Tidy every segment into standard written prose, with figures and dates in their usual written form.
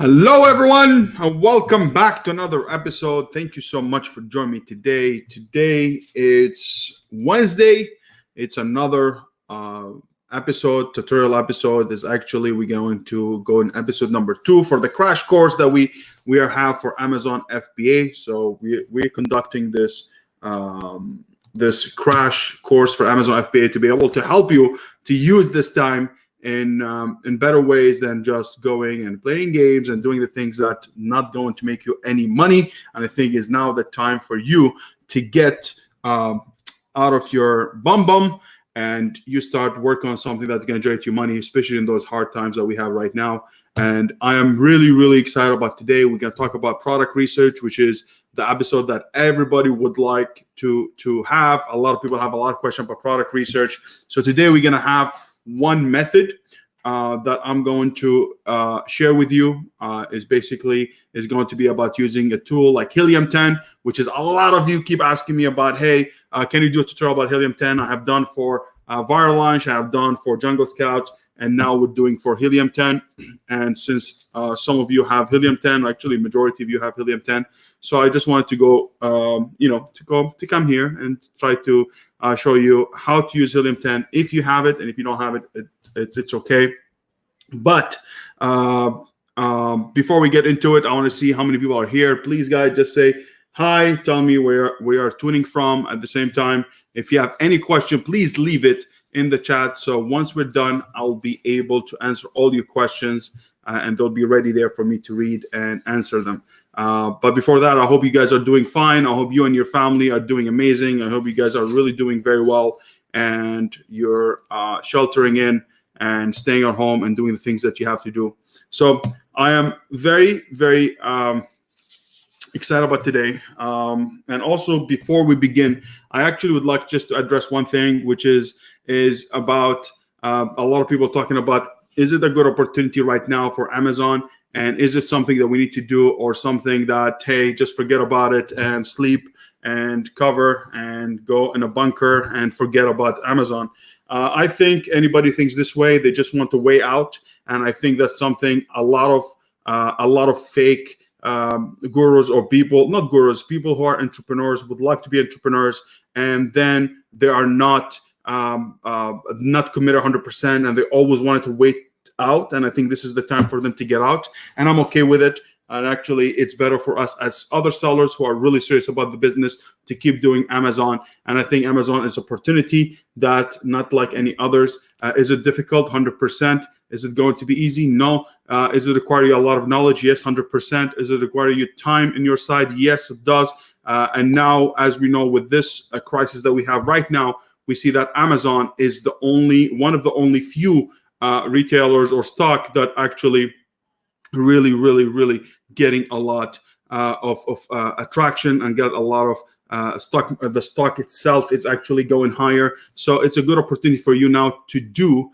Hello, everyone, and welcome back to another episode. Thank you so much for joining me today. Today it's Wednesday. It's another tutorial episode. Is actually we're going to go in episode number 2 for the crash course that we have for Amazon FBA. So we're conducting this this crash course for Amazon FBA to be able to help you to use this time in better ways than just going and playing games and doing the things that not going to make you any money. And I think is now the time for you to get out of your bum and you start working on something that's going to generate you money, especially in those hard times that we have right now. And I am really excited about today. We're going to talk about product research, which is the episode that everybody would like to have. A lot of people have a lot of questions about product research. So today we're going to have one method that I'm going to share with you is going to be about using a tool like Helium 10, which is a lot of you keep asking me about. Hey, can you do a tutorial about Helium 10? I have done for Viral Launch, I have done for Jungle Scout, and now we're doing for Helium 10. And since some of you have Helium 10, actually majority of you have Helium 10, so I just wanted to go, to come here and try to show you how to use Helium 10 if you have it, and if you don't have it, it's okay. But before we get into it, I want to see how many people are here. Please, guys, just say hi. Tell me where we are tuning from. At the same time, if you have any question, please leave it in the chat. So once we're done, I'll be able to answer all your questions, and they'll be ready there for me to read and answer them. But before that, I hope you guys are doing fine. I hope you and your family are doing amazing. I hope you guys are really doing very well, and you're sheltering in and staying at home and doing the things that you have to do. So I am very excited about today. And also, before we begin, I actually would like just to address one thing, which is about a lot of people talking about, is it a good opportunity right now for Amazon? And is it something that we need to do, or something that, hey, just forget about it and sleep and cover and go in a bunker and forget about Amazon? I think anybody thinks this way. They just want a way out. And I think that's something a lot of fake gurus, or people, not gurus, people who are entrepreneurs, would like to be entrepreneurs, and then they are not committed 100%, and they always wanted to wait out. And I think this is the time for them to get out, and I'm okay with it. And actually, it's better for us as other sellers who are really serious about the business to keep doing Amazon. And I think Amazon is an opportunity that not like any others. Is it difficult? 100%. Is it going to be easy? No. Is it require you a lot of knowledge? Yes, 100%. Is it require you time in your side? Yes, it does. And now, as we know, with this crisis that we have right now, we see that Amazon is one of the only few retailers or stock that actually really getting a lot of attraction and get a lot of stock. The stock itself is actually going higher. So it's a good opportunity for you now to do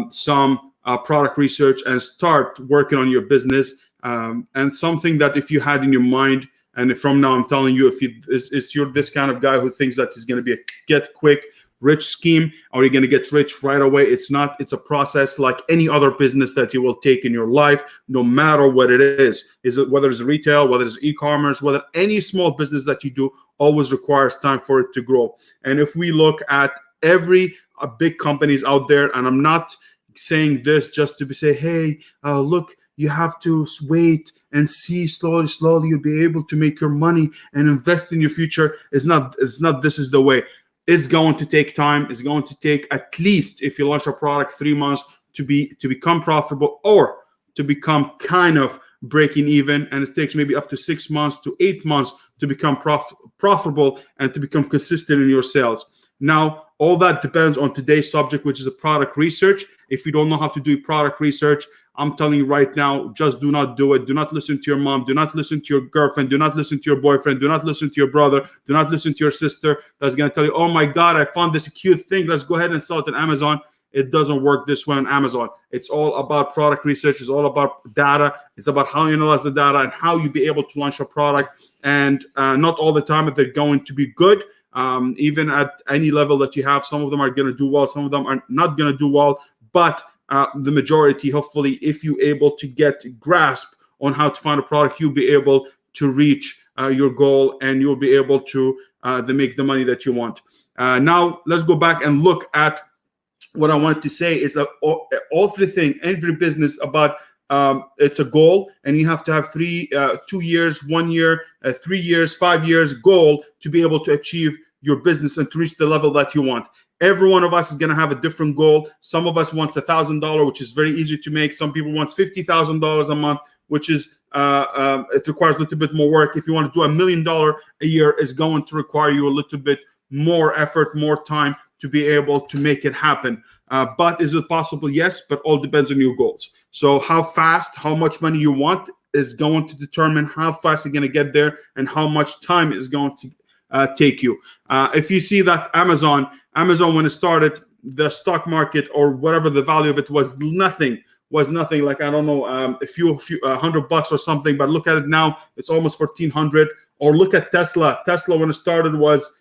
some product research and start working on your business. And something that if you had in your mind, and from now I'm telling you, if you're this kind of guy who thinks that it's going to be a get quick rich scheme, or you're going to get rich right away, it's not. It's a process like any other business that you will take in your life, no matter what it is. Whether it's retail, whether it's e-commerce, whether any small business that you do, always requires time for it to grow. And if we look at every big companies out there, and I'm not saying this just to say, hey, look, you have to wait and see, slowly you'll be able to make your money and invest in your future. It's not. This is the way. It's going to take time. It's going to take, at least if you launch a product, 3 months to become profitable, or to become kind of breaking even. And it takes maybe up to 6 months to 8 months to become profitable and to become consistent in your sales. Now, all that depends on today's subject, which is a product research. If you don't know how to do product research, I'm telling you right now, just do not do it. Do not listen to your mom. Do not listen to your girlfriend. Do not listen to your boyfriend. Do not listen to your brother. Do not listen to your sister that's going to tell you, oh my God, I found this cute thing. Let's go ahead and sell it on Amazon. It doesn't work this way on Amazon. It's all about product research. It's all about data. It's about how you analyze the data and how you be able to launch a product. And not all the time that they're going to be good. Even at any level that you have, some of them are going to do well. Some of them are not going to do well. But the majority, hopefully, if you're able to grasp on how to find a product, you'll be able to reach your goal, and you'll be able to make the money that you want. Now let's go back and look at what I wanted to say is that everything, every business about it's a goal, and you have to have 2 years, 1 year, 3 years, 5 years goal to be able to achieve your business and to reach the level that you want. Every one of us is going to have a different goal. Some of us wants $1,000, which is very easy to make. Some people wants $50,000 a month, which is it requires a little bit more work. If you want to do $1 million a year, it's going to require you a little bit more effort, more time to be able to make it happen. But is it possible? Yes, but all depends on your goals. So how fast, how much money you want is going to determine how fast you're going to get there and how much time is going to take you. If you see that Amazon, when it started, the stock market or whatever the value of it was nothing. Like, I don't know, a few $100 or something. But look at it now; it's almost 1,400. Or look at Tesla. Tesla, when it started, was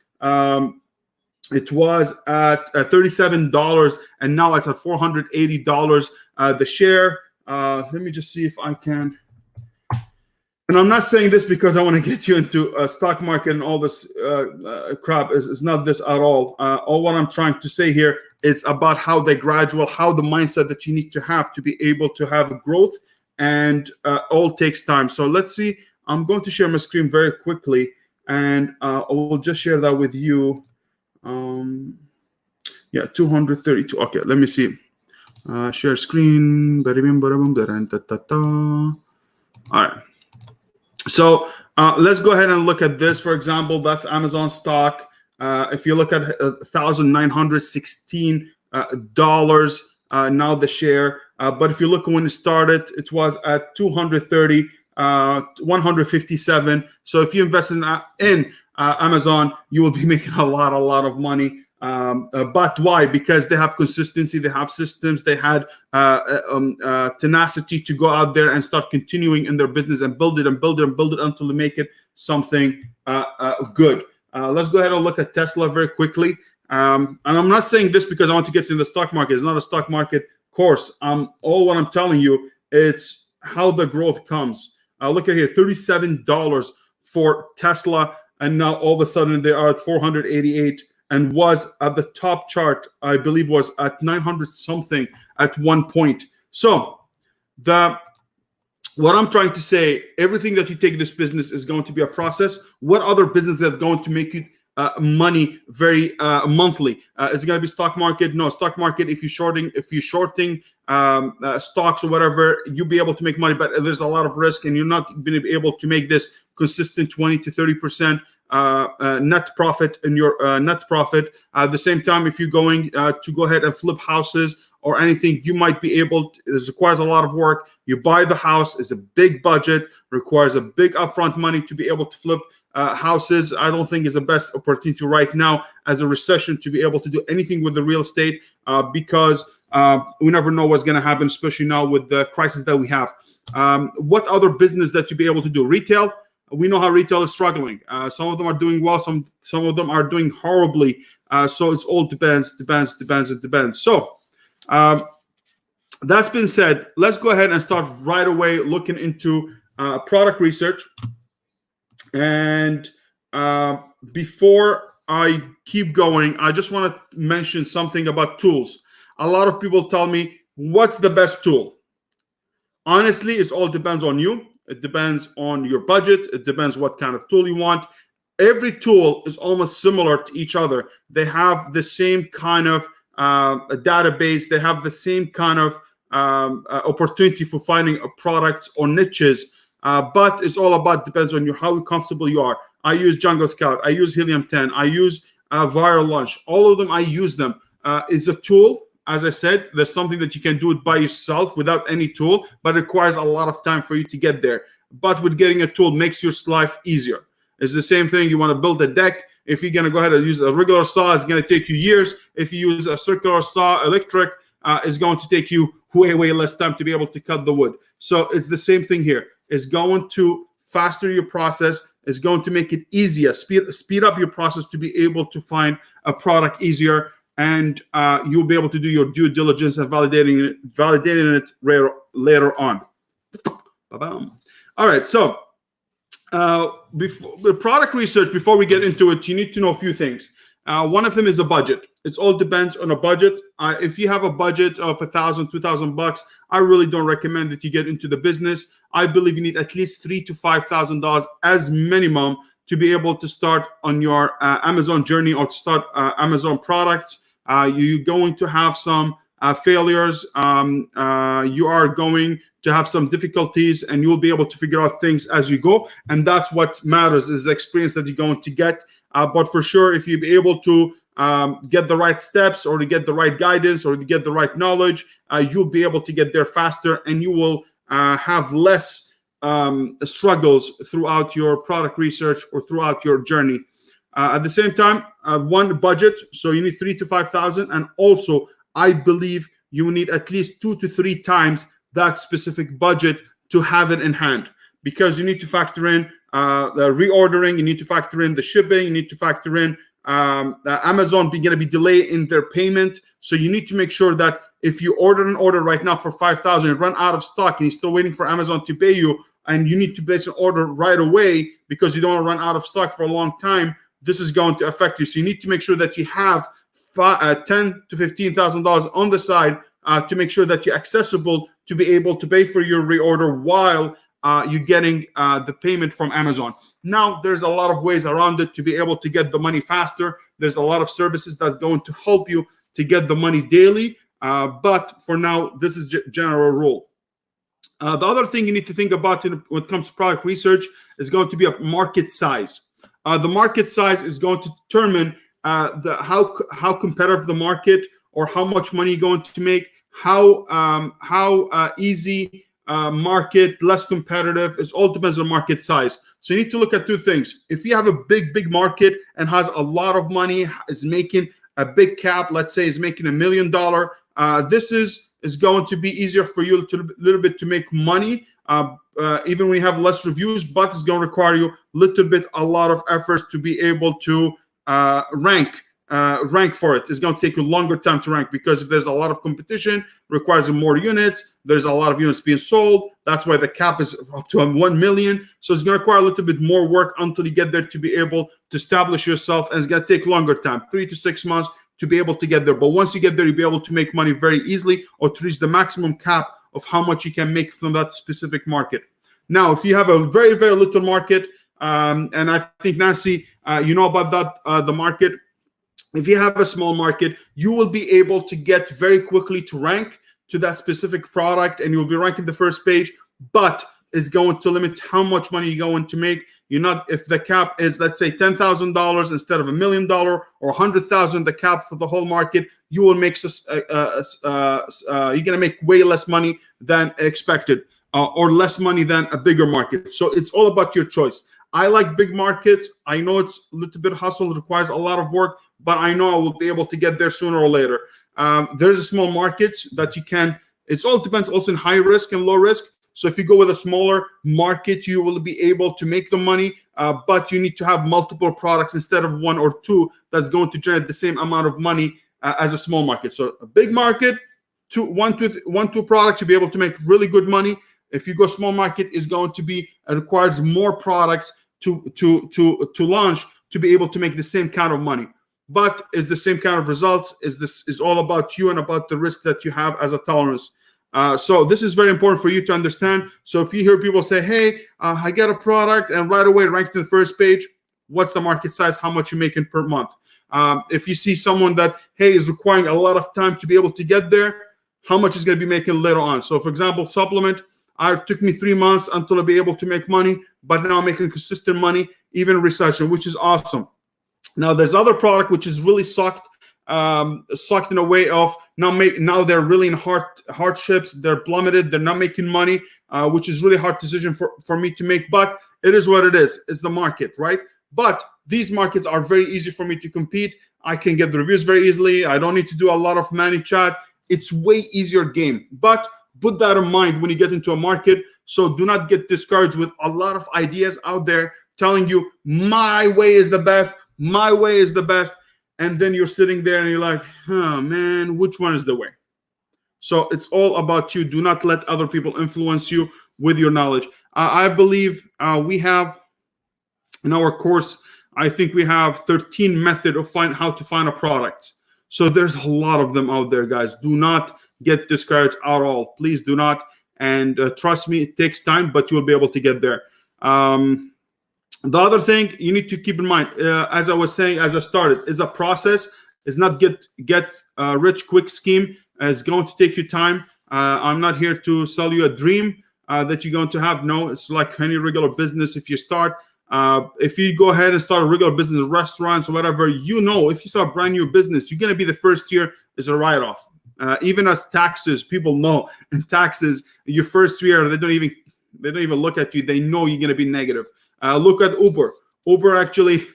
it was at $37, and now it's at $480 the share. Let me just see if I can. And I'm not saying this because I want to get you into a stock market and all this crap. Is not this at all. All what I'm trying to say here is about how the mindset that you need to have to be able to have a growth, and all takes time. So let's see. I'm going to share my screen very quickly, and I will just share that with you. Yeah, 232. Okay, let me see. Share screen. All right. So let's go ahead and look at this. For example, that's Amazon stock. If you look at $1,916 now the share. But if you look when it started, it was at 230, 157. So if you invest in Amazon, you will be making a lot of money. But why? Because they have consistency, they have systems, they had tenacity to go out there and start continuing in their business and build it until they make it something good. Let's go ahead and look at Tesla very quickly. And I'm not saying this because I want to get into the stock market. It's not a stock market course. All what I'm telling you, it's how the growth comes. Look at here, $37 for Tesla, and now all of a sudden they are at 488. And was at the top chart, I believe, was at 900 something at one point. So what I'm trying to say, everything that you take this business is going to be a process. What other business is going to make you money very monthly? Is it going to be stock market? No, stock market. If you're shorting stocks or whatever, you'll be able to make money, but there's a lot of risk, and you're not going to be able to make this consistent 20 to 30%. Net profit in your net profit. At the same time, if you're going to go ahead and flip houses or anything, you might be able to, it requires a lot of work. You buy the house, it's a big budget, requires a big upfront money to be able to flip houses. I don't think is the best opportunity right now as a recession to be able to do anything with the real estate because we never know what's going to happen, especially now with the crisis that we have. What other business that you be able to do? Retail. We know how retail is struggling. Some of them are doing well. Some of them are doing horribly. So it's all depends. So that's been said. Let's go ahead and start right away looking into product research. And before I keep going, I just want to mention something about tools. A lot of people tell me, what's the best tool? Honestly, it all depends on you. It depends on your budget. It depends what kind of tool you want. Every tool is almost similar to each other. They have the same kind of a database. They have the same kind of opportunity for finding products or niches. But it's all about depends on you how comfortable you are. I use Jungle Scout. I use Helium 10. I use Viral Launch. All of them, I use them. Is a tool. As I said, there's something that you can do it by yourself without any tool, but it requires a lot of time for you to get there. But with getting a tool makes your life easier. It's the same thing. You want to build a deck. If you're going to go ahead and use a regular saw, it's going to take you years. If you use a circular saw, electric, it's going to take you way less time to be able to cut the wood. So it's the same thing here. It's going to faster your process. It's going to make it easier, speed up your process to be able to find a product easier. And you'll be able to do your due diligence and validating it later on. Ba-bam. All right, so before the product research, before we get into it, you need to know a few things. One of them is a budget. It all depends on a budget. If you have a budget of $1,000, $2,000, I really don't recommend that you get into the business. I believe you need at least $3,000 to $5,000 as minimum to be able to start on your Amazon journey or to start Amazon products. You're going to have some failures. You are going to have some difficulties, and you'll be able to figure out things as you go. And that's what matters, is the experience that you're going to get. But for sure, if you be able to get the right steps, or to get the right guidance, or to get the right knowledge, you'll be able to get there faster, and you will have less struggles throughout your product research or throughout your journey. At the same time, one, budget. So you need 3,000 to 5,000, and also I believe you need at least 2 to 3 times that specific budget to have it in hand, because you need to factor in the reordering, you need to factor in the shipping, you need to factor in Amazon going to be delayed in their payment. So you need to make sure that if you order an order right now for 5,000 and run out of stock, and you're still waiting for Amazon to pay you, and you need to place an order right away because you don't want to run out of stock for a long time, this is going to affect you. So you need to make sure that you have $10,000 to $15,000 on the side to make sure that you're accessible to be able to pay for your reorder while you're getting the payment from Amazon. Now, there's a lot of ways around it to be able to get the money faster. There's a lot of services that's going to help you to get the money daily. But for now, this is general rule. The other thing you need to think about when it comes to product research is going to be a market size. The market size is going to determine how competitive the market, or how much money you're going to make, how easy market, less competitive. It all depends on market size. So you need to look at two things. If you have a big market and has a lot of money, is making a big cap, let's say is making $1 million, this is going to be easier for you a little bit to make money, even when you have less reviews, but it's going to require you a lot of efforts to be able to rank for it. It's going to take you longer time to rank, because if there's a lot of competition, requires more units. There's a lot of units being sold. That's why the cap is up to 1 million. So it's going to require a little bit more work until you get there to be able to establish yourself. And it's going to take longer time, 3 to 6 months to be able to get there. But once you get there, you'll be able to make money very easily, or to reach the maximum cap of how much you can make from that specific market. Now, if you have a very little market, and I think Nancy, you know about that, the market. If you have a small market, you will be able to get very quickly to rank to that specific product, and you'll be ranking the first page, but it's going to limit how much money you're going to make. You're not, if the cap is, let's say, $10,000 instead of $1 million, or $100,000, the cap for the whole market, you will make you're going to make way less money than expected, or less money than a bigger market. So it's all about your choice. I like big markets. I know it's a little bit hustle, it requires a lot of work, but I know I will be able to get there sooner or later. There's a small markets that you can, it all depends also in high risk and low risk. So if you go with a smaller market, you will be able to make the money, but you need to have multiple products instead of 1 or 2 that's going to generate the same amount of money as a small market. So a big market, one, two products, you'll be able to make really good money. If you go small market, is going to be, it requires more products to launch to be able to make the same kind of money. But is the same kind of results. Is all about you and about the risk that you have as a tolerance. So this is very important for you to understand. So if you hear people say, hey, I get a product and right away ranked in the first page, what's the market size? How much you're making per month? If you see someone that, hey, is requiring a lot of time to be able to get there, how much is going to be making later on? So for example, supplement, it took me 3 months until I'll be able to make money, but now I'm making consistent money, even in recession, which is awesome. Now there's other product which is really sucked in a way of now they're really in hardships, they're plummeted, they're not making money, which is really hard decision for me to make, but it is what it is. It's the market, right? But these markets are very easy for me to compete. I can get the reviews very easily. I don't need to do a lot of Manychat. It's way easier game, but put that in mind when you get into a market. So do not get discouraged with a lot of ideas out there telling you my way is the best, my way is the best. And then you're sitting there and you're like, oh man, which one is the way? So it's all about you. Do not let other people influence you. with your knowledge. I believe we have in our course, I think we have 13 methods of how to find a product. So there's a lot of them out there, guys. Do not get discouraged at all. Please do not. And trust me, it takes time, but you'll be able to get there. The other thing you need to keep in mind, as I was saying, as I started, is a process. It's not get rich quick scheme. It's going to take you time. I'm not here to sell you a dream that you're going to have. No, it's like any regular business. If you start, if you go ahead and start a regular business, restaurants or whatever, if you start a brand new business, you're going to be the first year is a write-off. Even as taxes, people know in taxes, your first year, they don't even look at you. They know you're going to be negative. Look at Uber. Uber actually,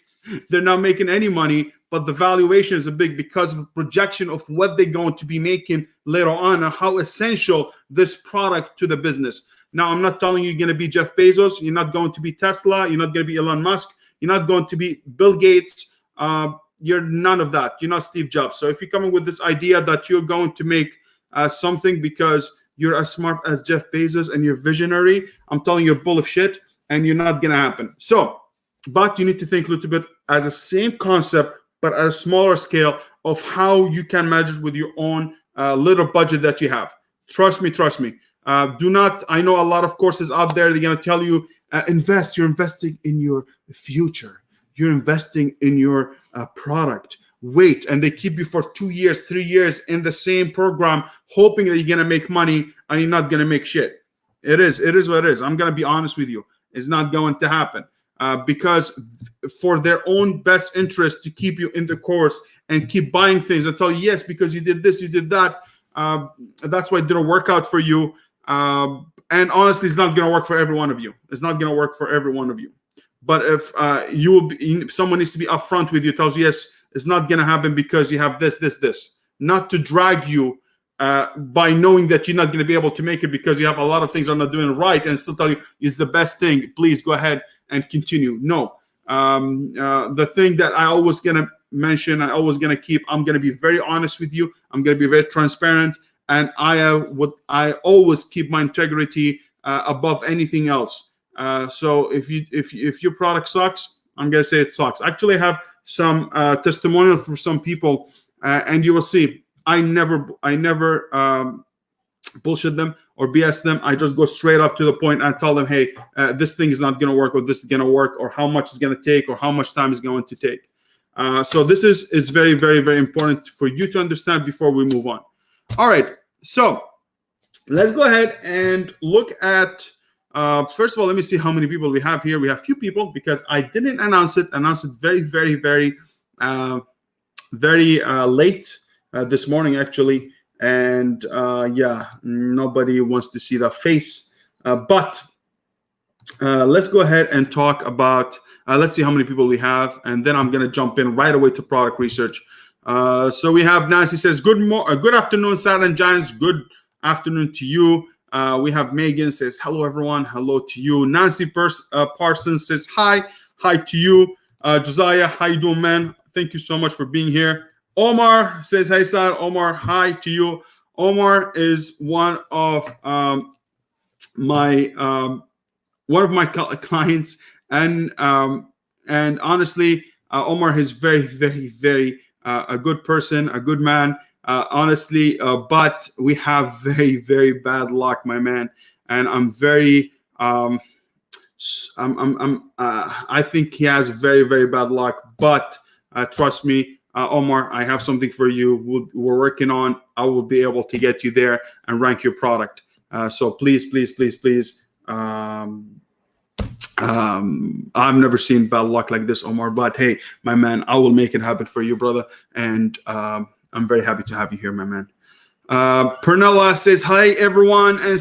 they're not making any money, but the valuation is big because of the projection of what they're going to be making later on and how essential this product to the business. Now, I'm not telling you you're going to be Jeff Bezos. You're not going to be Tesla. You're not going to be Elon Musk. You're not going to be Bill Gates. You're none of that. You're not Steve Jobs. So if you're coming with this idea that you're going to make something because you're as smart as Jeff Bezos and you're visionary, I'm telling you, you're full of shit and you're not going to happen. So, but you need to think a little bit as the same concept, but at a smaller scale of how you can manage with your own little budget that you have. Trust me. Do not, I know a lot of courses out there, they're going to tell you, invest. You're investing in your future. You're investing in your product. Wait, and they keep you for 2 years, 3 years in the same program, hoping that you're going to make money and you're not going to make shit. It is what it is. I'm going to be honest with you. It's not going to happen because for their own best interest to keep you in the course and keep buying things and tell you, yes, because you did this, you did that. That's why it didn't work out for you. And honestly, it's not going to work for every one of you. It's not going to work for every one of you. But if someone needs to be upfront with you, tells you, yes, it's not going to happen because you have this. Not to drag you by knowing that you're not going to be able to make it because you have a lot of things are not doing right and still tell you it's the best thing. Please go ahead and continue. No. The thing that I always going to mention, I always going to keep, I'm going to be very honest with you. I'm going to be very transparent. And I always keep my integrity above anything else. So if your product sucks, I'm gonna say it sucks. Actually, I have some testimonial for some people, and you will see. I never bullshit them or BS them. I just go straight up to the point and tell them, hey, this thing is not gonna work, or this is gonna work, or how much it's gonna take, or how much time it's going to take. So this is very, very, very important for you to understand before we move on. All right, so let's go ahead and look at, first of all, let me see how many people we have here. We have few people because I didn't announce it very, very, very, very late this morning, actually. And yeah, nobody wants to see the face. But let's go ahead and talk about, let's see how many people we have. And then I'm going to jump in right away to product research. So we have Nancy says, good afternoon, Silent Giants. Good afternoon to you. We have Megan says, hello, everyone. Hello to you. Nancy Parsons says, hi to you. Josiah, how you doing, man? Thank you so much for being here. Omar says, hey, Sad. Omar, hi to you. Omar is one of my clients, and honestly, Omar is very, very, very a good person, a good man, honestly, but we have very, very bad luck, my man. And I'm very, I think he has very, very bad luck, but trust me, Omar, I have something for you. We're working on, I will be able to get you there and rank your product. So please, please, please, please. I've never seen bad luck like this, Omar, but hey, my man, I will make it happen for you, brother. And I'm very happy to have you here, my man. Pernilla says, hi, everyone. And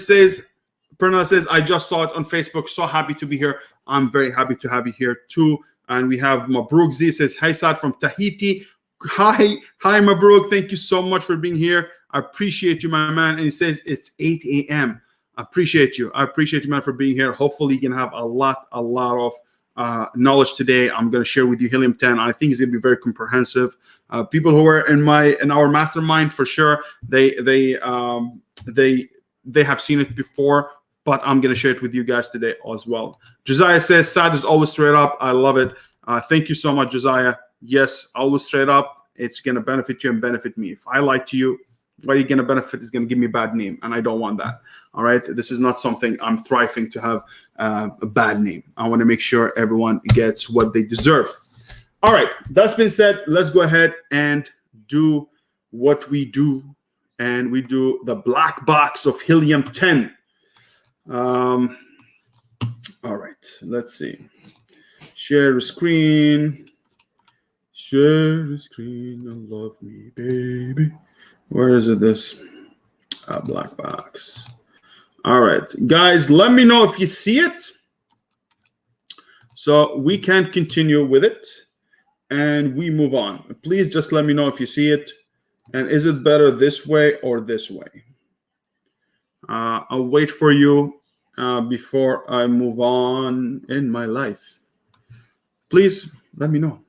Pernilla says, I just saw it on Facebook. So happy to be here. I'm very happy to have you here too. And we have Mabruk Z says, hi, Sad from Tahiti. Hi, Mabruk. Thank you so much for being here. I appreciate you, my man. And he says, it's 8 a.m. I appreciate you. Man, for being here. Hopefully, you can have a lot of knowledge today. I'm going to share with you Helium 10. I think it's going to be very comprehensive. People who are in our mastermind, for sure, they have seen it before. but I'm going to share it with you guys today as well. Josiah says, Sad is always straight up. I love it. Thank you so much, Josiah. Yes, always straight up. It's going to benefit you and benefit me. If I lie to you, what you're going to benefit is going to give me a bad name, and I don't want that. All right? This is not something I'm thriving to have a bad name. I want to make sure everyone gets what they deserve. All right. That's been said. Let's go ahead and do what we do, and we do the black box of Helium 10. All right. Let's see. Share the screen. Share the screen and love me, baby. Where is it? This black box. All right, guys, let me know if you see it, so we can continue with it and we move on. Please just let me know if you see it, and is it better this way or this way? I'll wait for you before I move on in my life. Please let me know.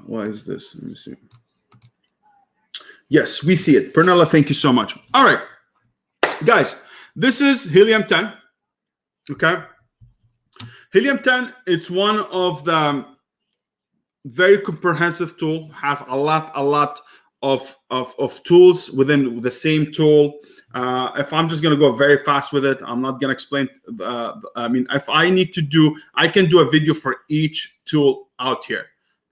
Why is this? Let me see. Yes, we see it. Pernella, thank you so much. All right, guys, this is Helium 10. Okay. Helium 10, it's one of the very comprehensive tool, has a lot of tools within the same tool. If I'm just going to go very fast with it, I'm not going to explain. I mean, if I need to do, I can do a video for each tool out here.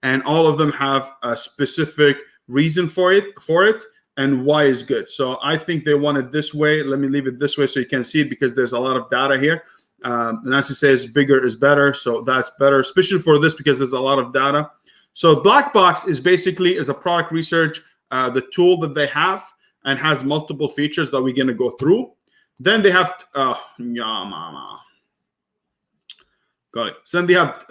And all of them have a specific reason for it and why is good. So I think they want it this way. Let me leave it this way so you can see it, because there's a lot of data here. Nancy says bigger is better. So that's better, especially for this, because there's a lot of data. So Black Box is basically a product research, the tool that they have, and has multiple features that we're going to go through. Then they have, got it. So then they have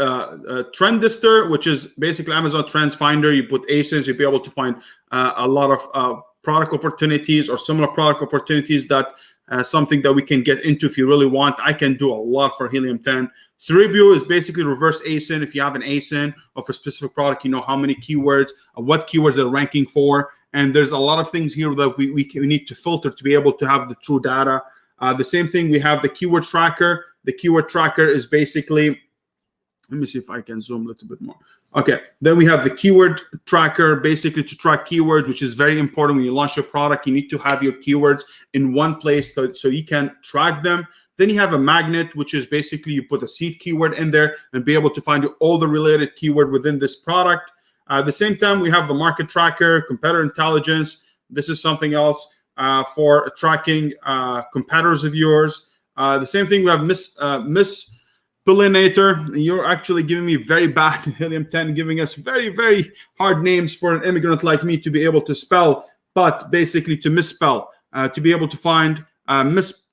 Trendister, which is basically Amazon Trends Finder. You put ASINs, you'll be able to find a lot of product opportunities or similar product opportunities. That something that we can get into if you really want. I can do a lot for Helium 10. Cerebro is basically reverse ASIN. If you have an ASIN of a specific product, you know how many keywords, what keywords they're ranking for. And there's a lot of things here that we need to filter to be able to have the true data. The same thing, we have the keyword tracker. The keyword tracker is basically, let me see if I can zoom a little bit more. Okay, then we have the keyword tracker, basically to track keywords, which is very important when you launch your product. You need to have your keywords in one place so you can track them. Then you have a magnet, which is basically you put a seed keyword in there and be able to find all the related keyword within this product. At the same time, we have the market tracker, competitor intelligence. This is something else for tracking competitors of yours. The same thing, we have Miss Pollinator. You're actually giving me very bad Helium 10, giving us very, very hard names for an immigrant like me to be able to spell, but basically to misspell, to be able to find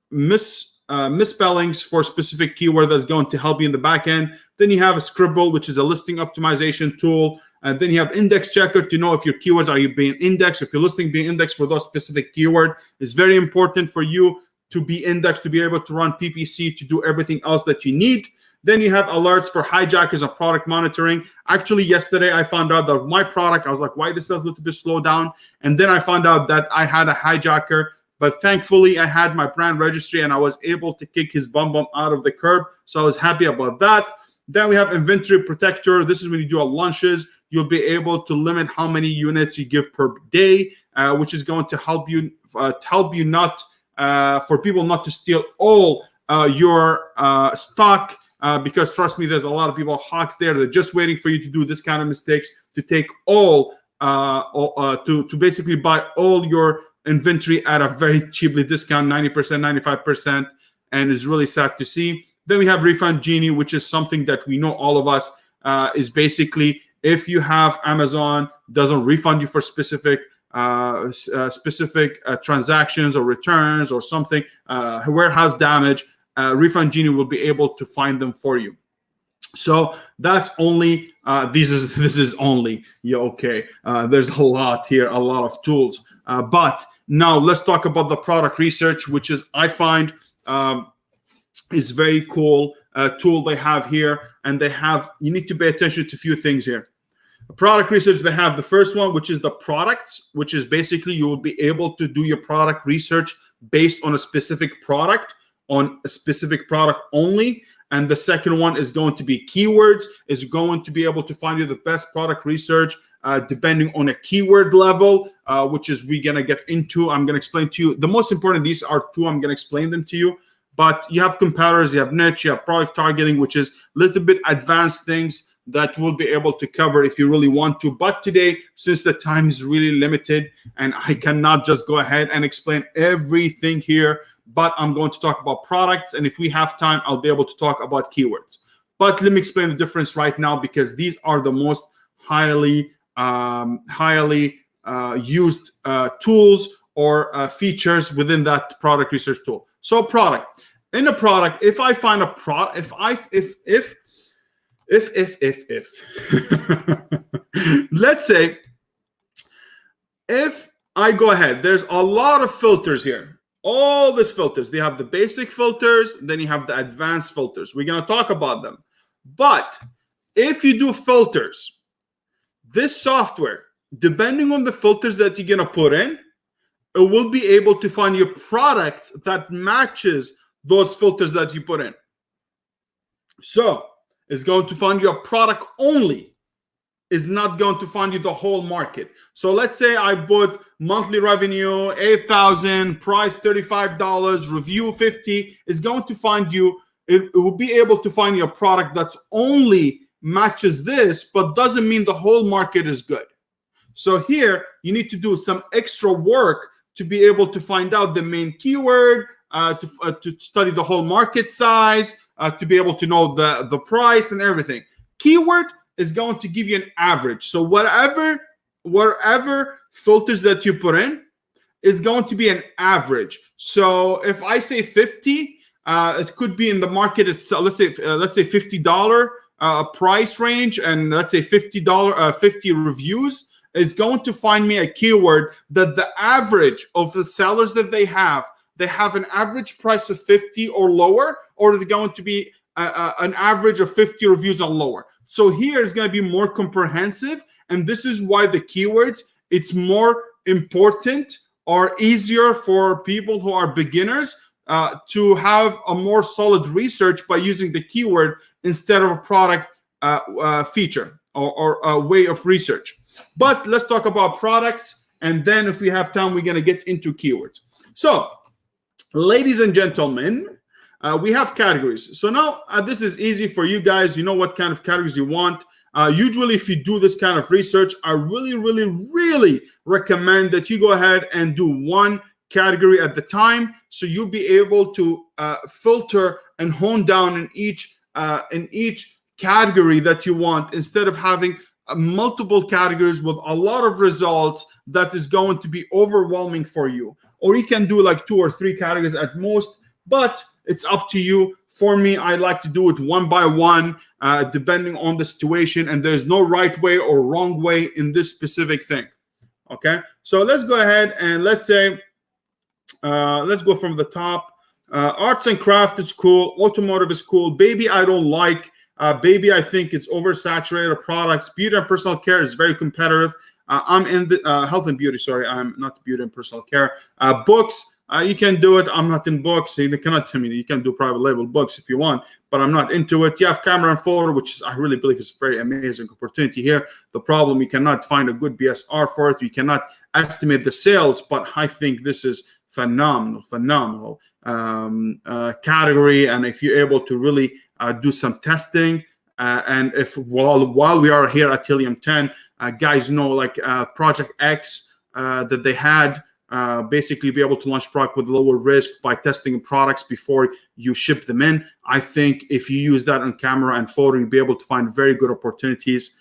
misspellings for specific keyword that's going to help you in the back end. Then you have a Scribble, which is a listing optimization tool. And then you have Index Checker to know if your keywords are being indexed, if your listing being indexed for those specific keyword. It's very important for you to be indexed, to be able to run PPC, to do everything else that you need. Then you have alerts for hijackers and product monitoring. Actually, yesterday I found out that my product, I was like, why this does a little bit slow down? And then I found out that I had a hijacker, but thankfully I had my brand registry and I was able to kick his bum out of the curb. So I was happy about that. Then we have Inventory Protector. This is when you do launches. You'll be able to limit how many units you give per day, which is going to help you not for people not to steal all your stock. Because trust me, there's a lot of people, hawks there. They're just waiting for you to do this kind of mistakes, to take to basically buy all your inventory at a very cheaply discount, 90%, 95%, and it's really sad to see. Then we have Refund Genie, which is something that we know all of us is basically if you have Amazon doesn't refund you for specific transactions or returns or something, warehouse damage, Refund Genie will be able to find them for you. So that's only this is only okay. There's a lot here, a lot of tools. But now let's talk about the product research, which is I find is very cool tool they have here, and you need to pay attention to a few things here. Product research, they have the first one, which is the products, which is basically you will be able to do your product research based on a specific product, on a specific product only. And the second one is going to be keywords, is going to be able to find you the best product research depending on a keyword level, which is we're going to get into. I'm going to explain to you. The most important, these are two. I'm going to explain them to you. But you have competitors, you have niche, you have product targeting, which is a little bit advanced things that we'll be able to cover if you really want to. But today, since the time is really limited and I cannot just go ahead and explain everything here, but I'm going to talk about products. And if we have time, I'll be able to talk about keywords. But let me explain the difference right now, because these are the most highly used tools or features within that product research tool. So product. In a product, if I find a product, let's say, if I go ahead, there's a lot of filters here. All these filters, they have the basic filters, then you have the advanced filters. We're going to talk about them. But if you do filters, this software, depending on the filters that you're going to put in, it will be able to find your products that matches those filters that you put in. So it's going to find your product only. Is not going to find you the whole market. So let's say I put monthly revenue 8,000, price $35, review 50. It's going to find you. It will be able to find your product that's only matches this, but doesn't mean the whole market is good. So here you need to do some extra work to be able to find out the main keyword, to study the whole market size, to be able to know the price and everything. Keyword is going to give you an average. So whatever filters that you put in is going to be an average. So if I say 50, it could be in the market itself. Let's say $50 price range, and let's say $50 50 reviews is going to find me a keyword that the average of the sellers that they have an average price of 50 or lower, or they're going to be an average of 50 reviews or lower. So here is going to be more comprehensive, and this is why the keywords, it's more important or easier for people who are beginners to have a more solid research by using the keyword instead of a product feature or a way of research. But let's talk about products, and then if we have time, we're going to get into keywords. So, ladies and gentlemen, we have categories. So now this is easy for you guys. You know what kind of categories you want. Usually, if you do this kind of research, I really recommend that you go ahead and do one category at the time, so you'll be able to filter and hone down in each category that you want, instead of having multiple categories with a lot of results that is going to be overwhelming for you. Or you can do like 2 or 3 categories at most, but it's up to you. For me, I like to do it one by one, depending on the situation, and there's no right way or wrong way in this specific thing. Okay, so let's go ahead and let's say, let's go from the top. Arts and craft is cool. Automotive is cool. Baby, I don't like. Baby, I think it's oversaturated products. Beauty and personal care is very competitive. I'm in the health and beauty. Sorry, I'm not beauty and personal care. Books, you can do it. I'm not in books. So you cannot tell me you can do private label books if you want, but I'm not into it. You have camera and photo, which is, I really believe, is a very amazing opportunity here. The problem, you cannot find a good BSR for it. You cannot estimate the sales, but I think this is phenomenal category. And if you're able to really do some testing, and if while we are here at Helium 10, guys know, like Project X that they had, basically be able to launch product with lower risk by testing products before you ship them in. I think if you use that on camera and photo, you'll be able to find very good opportunities,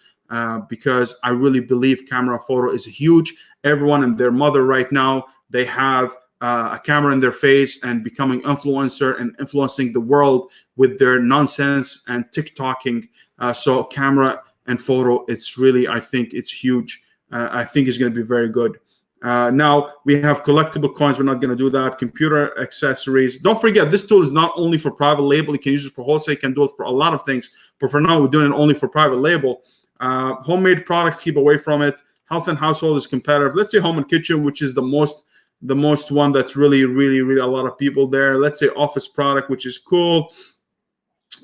because I really believe camera photo is huge. Everyone and their mother right now, they have a camera in their face and becoming influencer and influencing the world with their nonsense and TikToking. So camera and photo, it's really, I think it's huge. I think it's going to be very good. Now we have collectible coins. We're not going to do that. Computer accessories. Don't forget, this tool is not only for private label. You can use it for wholesale. You can do it for a lot of things. But for now, we're doing it only for private label. Homemade products, keep away from it. Health and household is competitive. Let's say home and kitchen, which is the most one that's really a lot of people there. Let's say office product, which is cool.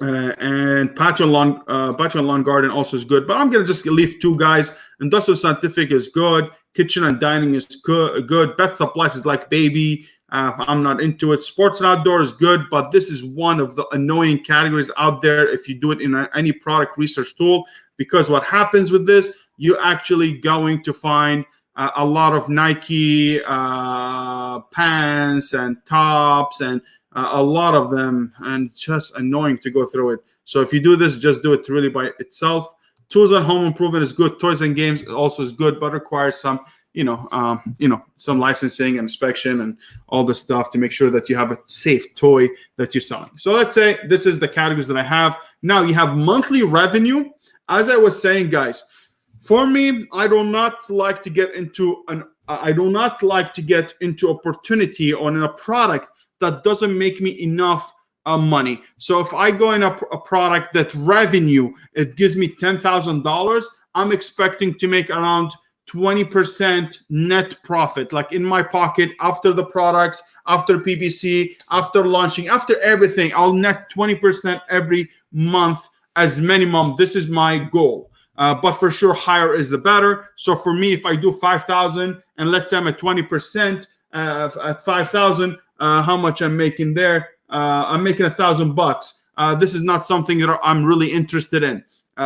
And patio and lawn garden also is good. But I'm gonna just leave 2 guys. Industrial scientific is good. Kitchen and dining is good. Pet supplies is like baby. I'm not into it. Sports and outdoor is good, but this is one of the annoying categories out there if you do it in any product research tool, because what happens with this, you're actually going to find a lot of Nike pants and tops and a lot of them, and just annoying to go through it. So if you do this, just do it really by itself. Tools and home improvement is good. Toys and games also is good, but requires some, some licensing and inspection and all the stuff to make sure that you have a safe toy that you're selling. So let's say this is the categories that I have. Now you have monthly revenue. As I was saying, guys, for me, I do not like to get into opportunity on a product that doesn't make me enough money. So if I go in a product that revenue, it gives me $10,000, I'm expecting to make around 20% net profit, like in my pocket after the products, after PPC, after launching, after everything. I'll net 20% every month as minimum. This is my goal. But for sure, higher is the better. So for me, if I do 5,000 and let's say I'm at 20% at 5,000, how much I'm making there? I'm making $1,000. This is not something that I'm really interested in.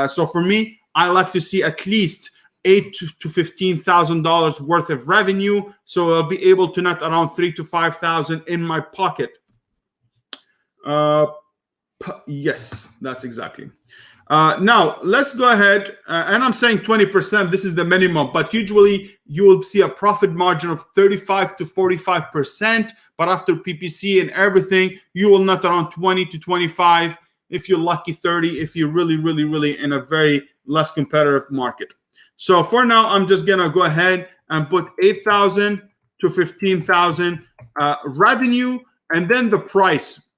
So for me, I like to see at least $8,000 to $15,000 worth of revenue. So I'll be able to net around $3,000 to $5,000 in my pocket. Yes, that's exactly. Now let's go ahead, and I'm saying 20%. This is the minimum, but usually you will see a profit margin of 35 to 45%. But after PPC and everything, you will net around 20 to 25. If you're lucky, 30. If you're really in a very less competitive market. So for now, I'm just gonna go ahead and put 8,000 to 15,000 revenue, and then the price.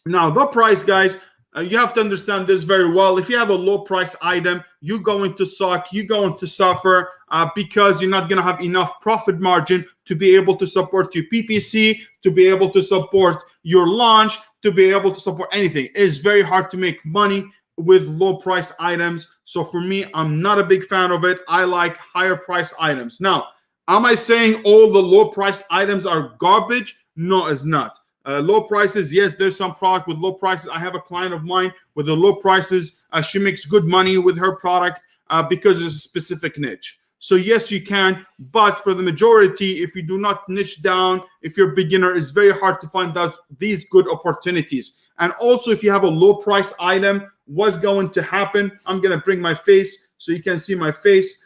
Now the price, guys. You have to understand this very well. If you have a low price item, you're going to suck, you're going to suffer because you're not going to have enough profit margin to be able to support your PPC, to be able to support your launch, to be able to support anything. It's very hard to make money with low price items. So for me, I'm not a big fan of it. I like higher price items. Now, am I saying all the low price items are garbage? No, it's not. Low prices, yes, there's some product with low prices. I have a client of mine with the low prices. She makes good money with her product because it's a specific niche. So yes, you can, but for the majority, if you do not niche down, if you're a beginner, it's very hard to find these good opportunities. And also, if you have a low price item, what's going to happen? I'm going to bring my face so you can see my face.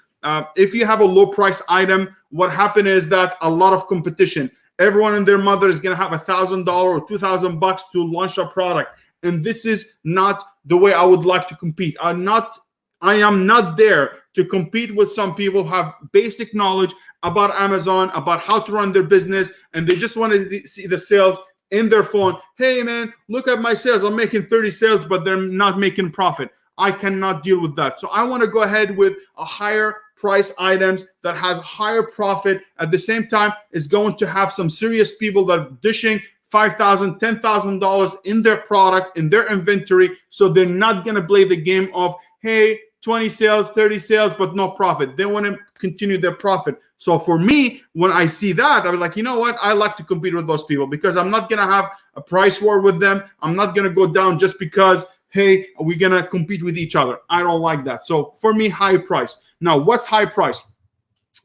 If you have a low price item, what happened is that a lot of competition. Everyone and their mother is going to have $1,000 or $2,000 to launch a product. And this is not the way I would like to compete. I am not there to compete with some people who have basic knowledge about Amazon, about how to run their business, and they just want to see the sales in their phone. Hey, man, look at my sales. I'm making 30 sales, but they're not making profit. I cannot deal with that. So I want to go ahead with a higher price items that has higher profit. At the same time, is going to have some serious people that are dishing $5,000, $10,000 in their product, in their inventory. So they're not going to play the game of, hey, 20 sales, 30 sales, but no profit. They want to continue their profit. So for me, when I see that, I was like, you know what? I like to compete with those people because I'm not going to have a price war with them. I'm not going to go down just because, hey, we're going to compete with each other. I don't like that. So for me, high price. Now, what's high price?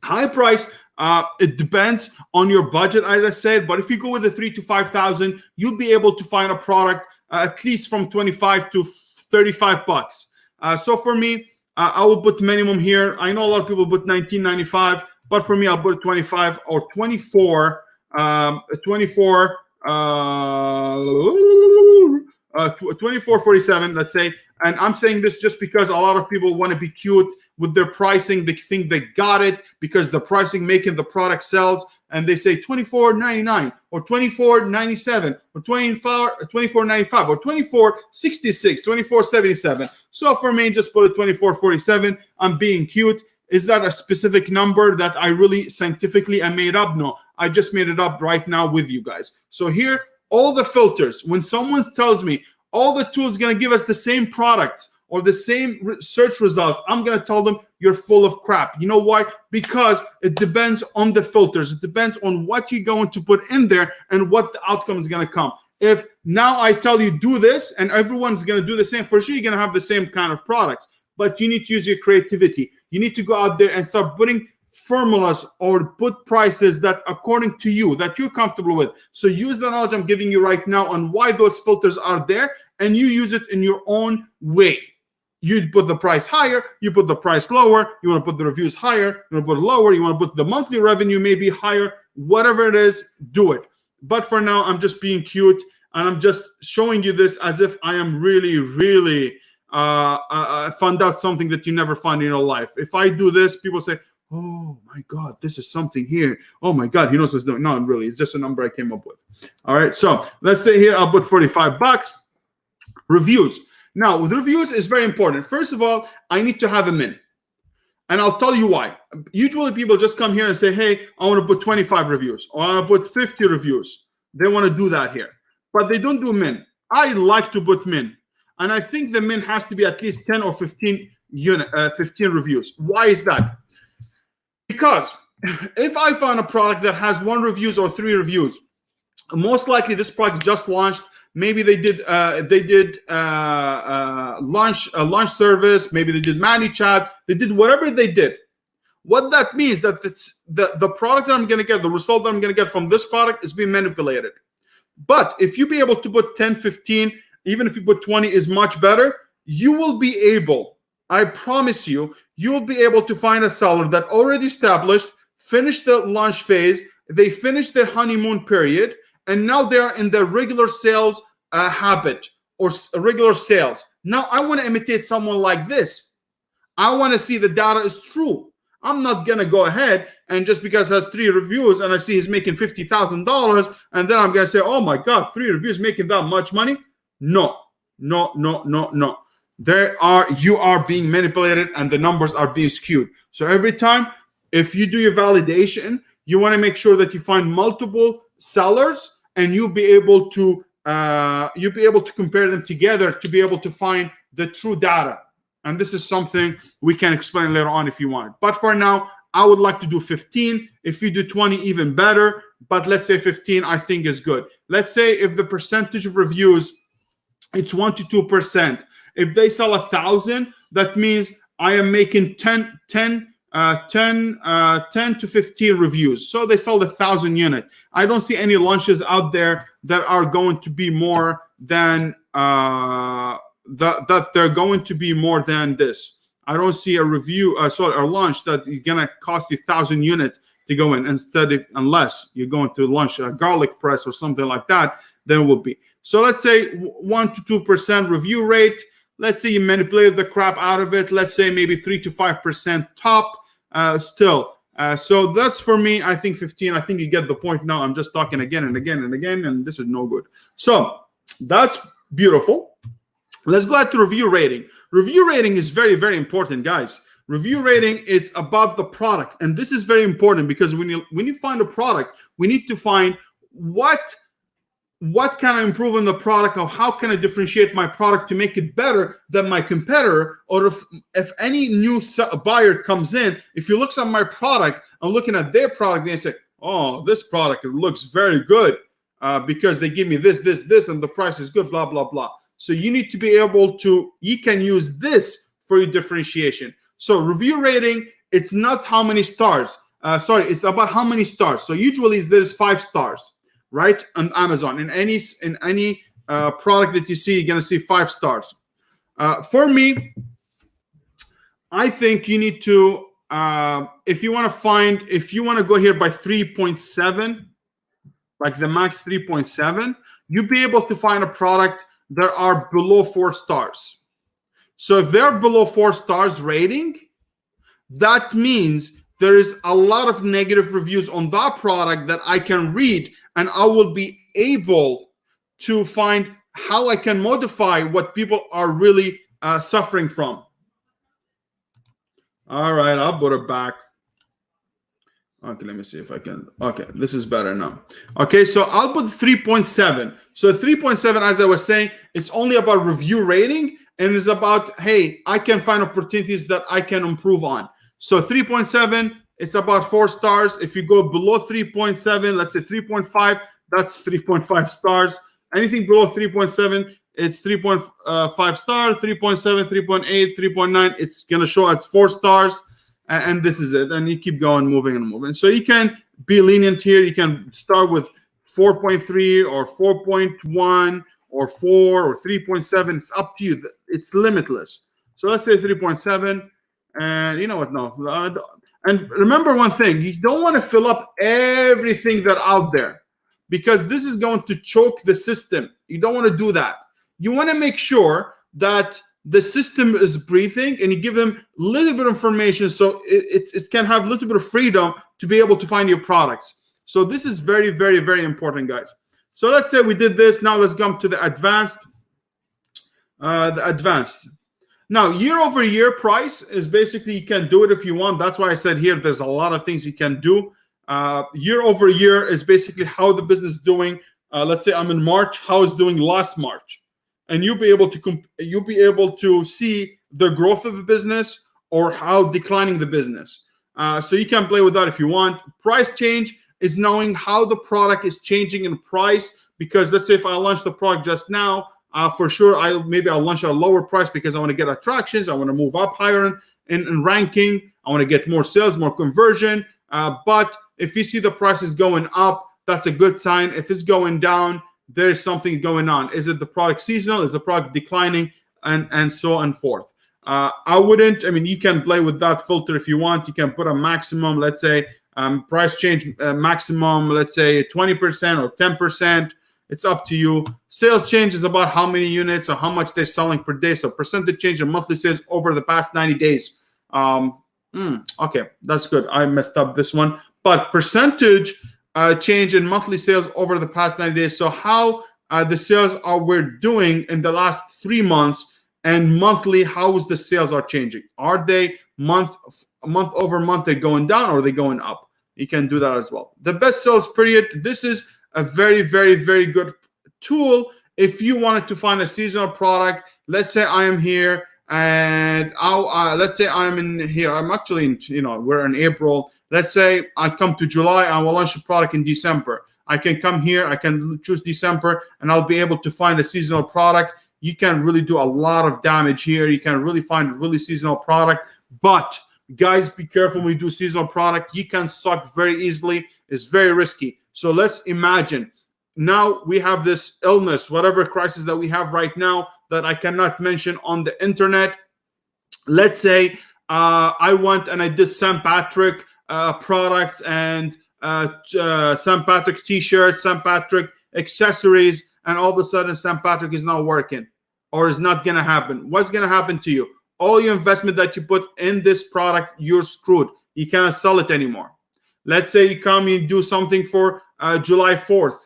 High price, it depends on your budget, as I said. But if you go with the 3,000 to 5,000, you'll be able to find a product at least from 25 to 35 bucks. So for me, I will put minimum here. I know a lot of people put $19.95, but for me, I'll put 25 or 24. 24.47, let's say. And I'm saying this just because a lot of people want to be cute with their pricing. They think they got it because the pricing making the product sells. and they say $24.99 or $24.97 or $24.95 or $24.66, $24.77. So for me, just put it $24.47. I'm being cute. Is that a specific number that I really scientifically I made up? No, I just made it up right now with you guys. So here, all the filters, when someone tells me all the tools going to give us the same products or the same search results, I'm going to tell them you're full of crap. You know why? Because it depends on the filters. It depends on what you're going to put in there and what the outcome is going to come. If now I tell you do this and everyone's going to do the same, for sure you're going to have the same kind of products. But you need to use your creativity. You need to go out there and start putting formulas or put prices that according to you, that you're comfortable with. So use the knowledge I'm giving you right now on why those filters are there, and you use it in your own way. You put the price higher, you put the price lower, you want to put the reviews higher, you want to put it lower, you want to put the monthly revenue maybe higher, whatever it is, do it. But for now, I'm just being cute, and I'm just showing you this as if I am really found out something that you never find in your life. If I do this, people say, oh my God, this is something here. Oh my God, he knows what's doing. No, really, it's just a number I came up with. All right, so let's say here I'll put $45. Reviews. Now, with reviews is very important. First of all, I need to have them in. And I'll tell you why. Usually people just come here and say, hey, I want to put 25 reviews or I want to put 50 reviews. They want to do that here. But they don't do min. I like to put min. And I think the min has to be at least 10 or 15 reviews. Why is that? Because if I find a product that has 1 reviews or 3 reviews, most likely this product just launched. Maybe they did launch service. Maybe they did Manychat. They did whatever they did. What that means that it's the product that I'm going to get, the result that I'm going to get from this product is being manipulated. But if you be able to put 10, 15, even if you put 20 is much better, you will be able, I promise you, you will be able to find a seller that already established, finished the launch phase, they finished their honeymoon period, and now they're in the regular sales habit or regular sales. Now I want to imitate someone like this. I want to see the data is true. I'm not going to go ahead and just because it has 3 reviews and I see he's making $50,000 and then I'm going to say, oh my God, 3 reviews making that much money? No. You are being manipulated and the numbers are being skewed. So every time, if you do your validation, you want to make sure that you find multiple sellers and you'll be able to compare them together to be able to find the true data. And this is something we can explain later on if you want. But for now, I would like to do 15. If you do 20, even better. But let's say 15, I think is good. Let's say if the percentage of reviews, it's 1 to 2%. If they sell 1,000, that means I am making 10 to 15 reviews. So they sold 1,000 units. I don't see any launches out there that are going to be more than that they're going to be more than this. I don't see a review, a launch that is gonna cost you 1,000 units to go in unless you're going to launch a garlic press or something like that. Then it will be. So let's say 1 to 2% review rate. Let's say you manipulated the crap out of it. Let's say maybe 3 to 5% top. So that's for me. I think 15. I think you get the point now. I'm just talking again and again and again, and this is no good. So that's beautiful. Let's go ahead to review rating. Review rating is very, very important, guys. Review rating, it's about the product. And this is very important because when you find a product, we need to find what can I improve on the product, or how can I differentiate my product to make it better than my competitor, or if any new buyer comes in, if you look at my product, I'm looking at their product, they say, oh, this product, it looks very good because they give me this, and the price is good, blah, blah, blah. So you need to be able to, you can use this for your differentiation. So review rating, it's not how many stars. It's about how many stars. So usually there's 5 stars, right? On Amazon, in any product that you see, you're gonna see 5 stars. For me, I think you need to, if you want to go here by 3.7, like the max 3.7, you'll be able to find a product that are below 4 stars. So if they're below 4 stars rating, that means there is a lot of negative reviews on that product that I can read, and I will be able to find how I can modify what people are really suffering from. All right, I'll put it back. Okay, let me see if I can. Okay, this is better now. Okay, so I'll put 3.7. So 3.7, as I was saying, it's only about review rating, and it's about, hey, I can find opportunities that I can improve on. So 3.7, it's about 4 stars. If you go below 3.7, let's say 3.5, that's 3.5 stars. Anything below 3.7, it's 3.5 stars, 3.7, 3.8, 3.9. It's going to show as 4 stars. And this is it. And you keep going, moving and moving. So you can be lenient here. You can start with 4.3 or 4.1 or 4 or 3.7. It's up to you. It's limitless. So let's say 3.7. And you know what? No. And remember one thing. You don't want to fill up everything that's out there, because this is going to choke the system. You don't want to do that. You want to make sure that the system is breathing, and you give them a little bit of information so it can have a little bit of freedom to be able to find your products. So this is very, very, very important, guys. So let's say we did this. Now let's come to the advanced. Now, year over year price is basically, you can do it if you want. That's why I said here there's a lot of things you can do. Year over year is basically how the business is doing. Let's say I'm in March, how it's doing last March. And you'll be able to see the growth of the business or how declining the business. So you can play with that if you want. Price change is knowing how the product is changing in price, because let's say if I launch the product just now, for sure I'll launch at a lower price because I want to get attractions, I want to move up higher in ranking, I want to get more sales, more conversion. But if you see the price is going up, that's a good sign. If it's going down, there's something going on. Is it the product seasonal? Is the product declining? And so on forth. You can play with that filter if you want. You can put a maximum, let's say price change maximum, let's say 20% or 10%. It's up to you. Sales change is about how many units or how much they're selling per day. So percentage change in monthly sales over the past 90 days. Okay, that's good. I messed up this one. But percentage change in monthly sales over the past 90 days. So how the sales we're doing in the last 3 months, and monthly, how is the sales are changing? Are they month over month, they're going down, or are they going up? You can do that as well. The best sales period. This is a very, very, very good tool if you wanted to find a seasonal product. Let's say I am here, and let's say I'm in here. I'm actually in, we're in April. Let's say I come to July, I will launch a product in December. I can come here, I can choose December, and I'll be able to find a seasonal product. You can really do a lot of damage here. You can really find a really seasonal product. But guys, be careful when you do seasonal product. You can suck very easily. It's very risky. So let's imagine now we have this illness, whatever crisis that we have right now that I cannot mention on the internet. Let's say I went and I did St. Patrick products and St. Patrick t-shirts, St. Patrick accessories, and all of a sudden St. Patrick is not working or is not going to happen. What's going to happen to you? All your investment that you put in this product, you're screwed. You cannot sell it anymore. Let's say you come, you do something for July 4th,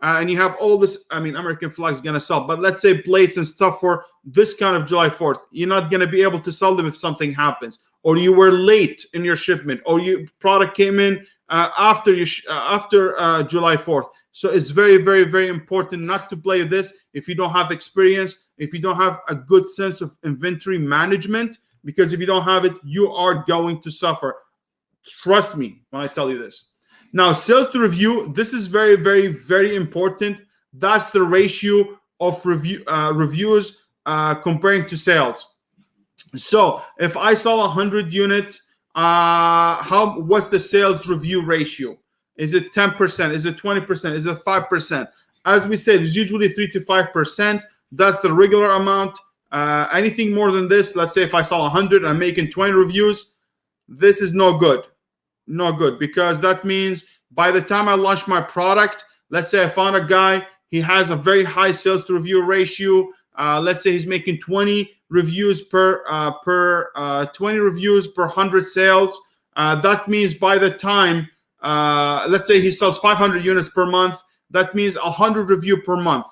and you have all this, American flag is going to sell, but let's say plates and stuff for this kind of July 4th. You're not going to be able to sell them if something happens, or you were late in your shipment, or your product came in after July 4th. So it's very, very, very important not to play this if you don't have experience, if you don't have a good sense of inventory management, because if you don't have it, you are going to suffer. Trust me when I tell you this. Now, sales to review, this is very, very, very important. That's the ratio of reviews comparing to sales. So if I sell 100 units, what's the sales review ratio? Is it 10%? Is it 20%? Is it 5%? As we said, it's usually 3 to 5%. That's the regular amount. Anything more than this, let's say if I sell 100, I'm making 20 reviews. This is no good. No good, because that means by the time I launch my product, let's say I found a guy, he has a very high sales to review ratio. Let's say he's making 20 reviews per 100 sales. that means by the time, let's say he sells 500 units per month, that means 100 review per month.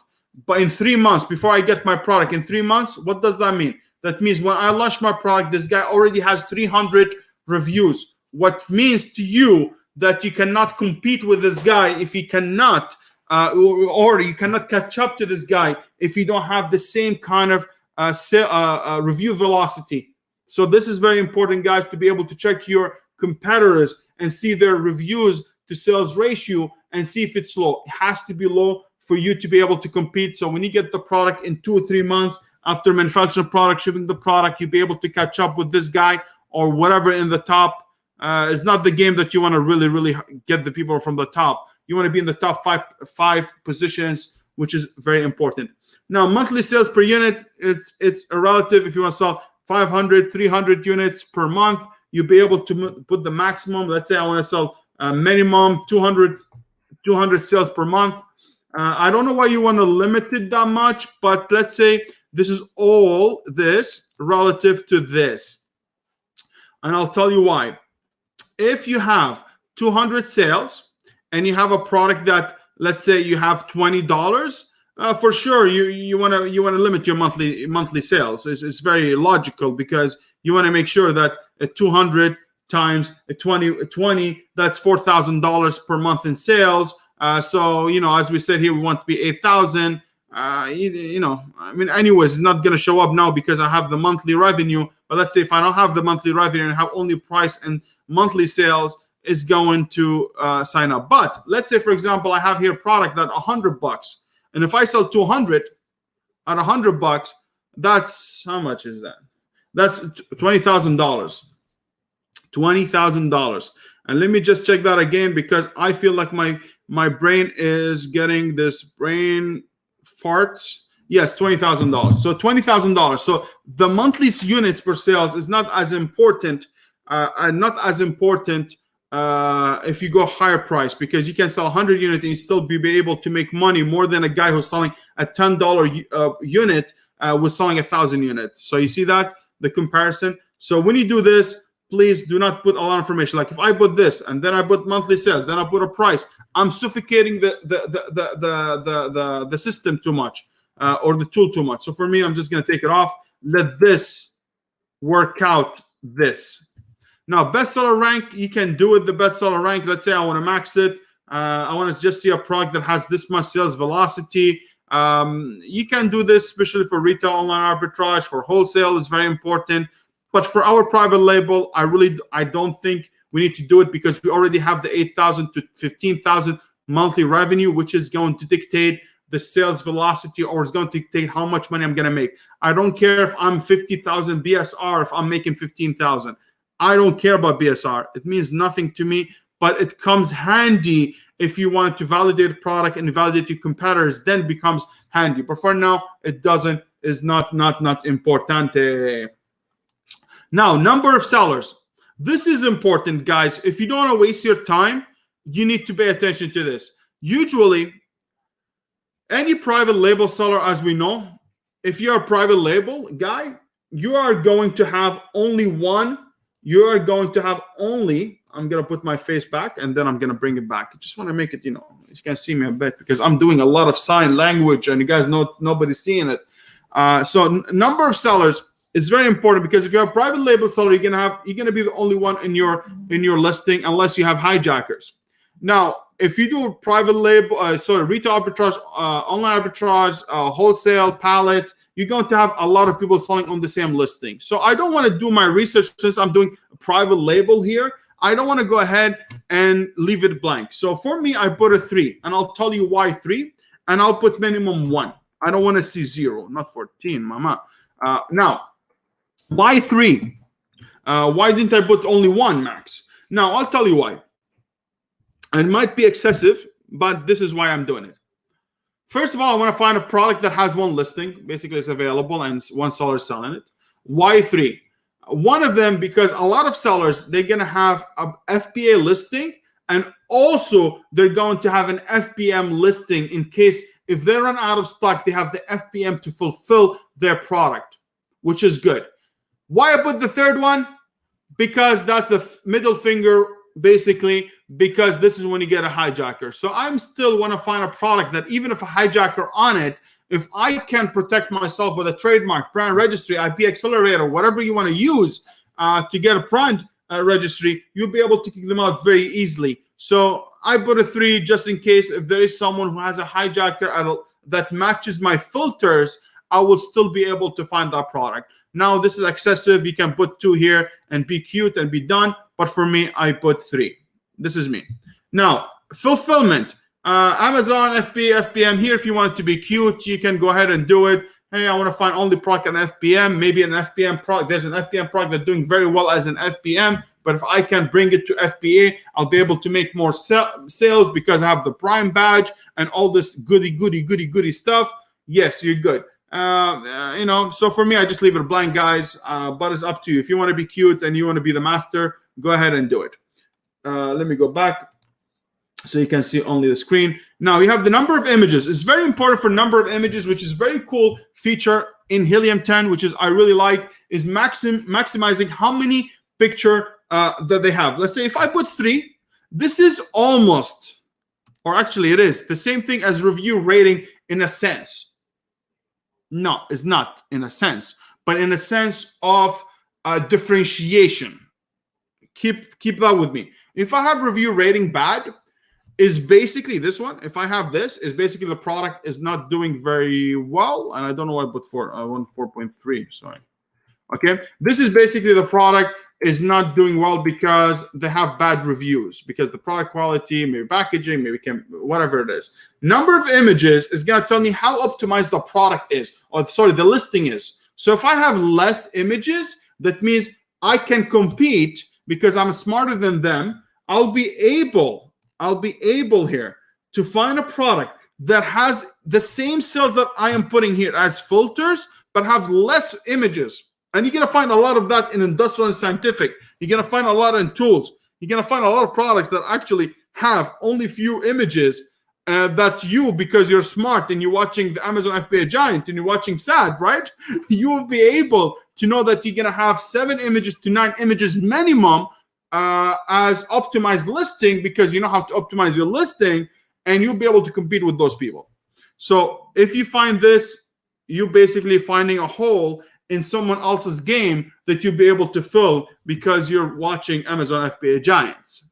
But in 3 months, before I get my product, in 3 months, what does that mean? That means when I launch my product, this guy already has 300 reviews. What means to you that you cannot compete with this guy if he cannot, or you cannot catch up to this guy if you don't have the same kind of review velocity. So this is very important, guys, to be able to check your competitors and see their reviews to sales ratio and see if it's low. It has to be low for you to be able to compete. So when you get the product in 2 or 3 months after manufacturing product, shipping the product, you'll be able to catch up with this guy or whatever in the top. It's not the game that you want to really get the people from the top. You want to be in the top five positions, which is very important. Now, monthly sales per unit, it's a relative. If you want to sell 500, 300 units per month, you'll be able to put the maximum. Let's say I want to sell minimum 200 sales per month. I don't know why you want to limit it that much, but let's say this is all this relative to this. And I'll tell you why. If you have 200 sales and you have a product that, let's say you have $20, for sure you want to limit your monthly sales. It's very logical because you want to make sure that at 200 times 20, that's $4,000 per month in sales. So, as we said here, we want to be 8,000. Anyways, it's not going to show up now because I have the monthly revenue. But let's say if I don't have the monthly revenue and have only price and monthly sales, is going to sign up. But let's say, for example, I have here a product at $100, and if I sell 200 at $100, that's how much is that? That's $20,000. $20,000. And let me just check that again because I feel like my brain is getting this brain farts. Yes, $20,000. So $20,000. So the monthly units per sales is not as important. If you go higher price, because you can sell 100 units and you still be able to make money more than a guy who's selling a $10 unit was selling 1,000 units. So you see that the comparison. So when you do this, please do not put a lot of information. Like if I put this and then I put monthly sales, then I put a price, I'm suffocating the system too much or the tool too much. So for me, I'm just going to take it off. Let this work out this. Now, bestseller rank, you can do it the bestseller rank. Let's say I want to max it. I want to just see a product that has this much sales velocity. You can do this, especially for retail online arbitrage. For wholesale, it's very important. But for our private label, I don't think we need to do it because we already have the 8,000 to 15,000 monthly revenue, which is going to dictate the sales velocity or it's going to dictate how much money I'm going to make. I don't care if I'm 50,000 BSR, if I'm making 15,000. I don't care about BSR. It means nothing to me, but it comes handy if you want to validate a product and validate your competitors, then it becomes handy. But for now, it doesn't, is not importante. Now, number of sellers. This is important, guys. If you don't want to waste your time, you need to pay attention to this. Usually, any private label seller, as we know, if you're a private label guy, you are going to have only one. You are going to have only, I'm going to put my face back and then I'm going to bring it back. I just want to make it, you can see me a bit because I'm doing a lot of sign language and you guys know nobody's seeing it. So number of sellers is very important because if you're a private label seller, you're going to be the only one in your listing unless you have hijackers. Now, if you do private label, retail arbitrage, online arbitrage, wholesale, pallet, you're going to have a lot of people selling on the same listing. So I don't want to do my research since I'm doing a private label here. I don't want to go ahead and leave it blank. So for me, I put a 3, and I'll tell you why 3, and I'll put minimum 1. I don't want to see 0, not 14, mama. Now, why 3? Why didn't I put only 1 max? Now, I'll tell you why. It might be excessive, but this is why I'm doing it. First of all, I want to find a product that has 1 listing, basically it's available, and 1 seller is selling it. Why 3? One of them, because a lot of sellers, they're going to have a FBA listing, and also they're going to have an FBM listing in case if they run out of stock, they have the FBM to fulfill their product, which is good. Why I put the 3rd one? because that's the middle finger, basically, because this is when you get a hijacker. So I'm still want to find a product that even if a hijacker on it, if I can protect myself with a trademark, brand registry, IP accelerator, whatever you want to use to get a brand registry, you'll be able to kick them out very easily. So I put a 3 just in case if there is someone who has a hijacker that matches my filters, I will still be able to find that product. Now, this is excessive. You can put 2 here and be cute and be done. But for me, I put 3. This is me. Now, fulfillment. Amazon, FBA, FBM. Here, if you want it to be cute, you can go ahead and do it. Hey, I want to find only product on FBM. Maybe an FBM product. There's an FBM product that's doing very well as an FBM. But if I can bring it to FBA, I'll be able to make more sales because I have the Prime badge and all this goody stuff. Yes, you're good. So for me, I just leave it blank, guys. But it's up to you. If you want to be cute and you want to be the master, go ahead and do it. Let me go back so you can see only the screen. Now you have the number of images. It's very important for number of images, which is very cool feature in Helium 10, which is I really like, is maximizing how many picture that they have. Let's say if I put 3, this is almost, or actually it is the same thing as review rating in a sense. No, it's not in a sense, but in a sense of differentiation. Keep that with me. If I have review rating bad, is basically this one. If I have this, is basically the product is not doing very well, and I don't know why I put 4. I want 4.3. Sorry. Okay, this is basically the product is not doing well because they have bad reviews, because the product quality, maybe packaging, maybe whatever it is. Number of images is going to tell me how optimized the product is, or sorry, the listing is. So if I have less images, that means I can compete because I'm smarter than them. I'll be able here to find a product that has the same sales that I am putting here as filters, but have less images. And you're going to find a lot of that in industrial and scientific. You're going to find a lot in tools. You're going to find a lot of products that actually have only few images that you, because you're smart and you're watching the Amazon FBA Giant and you're watching SAD, right? You will be able to know that you're going to have 7 images to 9 images minimum as optimized listing, because you know how to optimize your listing, and you'll be able to compete with those people. So if you find this, you're basically finding a hole in someone else's game that you'll be able to fill because you're watching Amazon FBA Giants.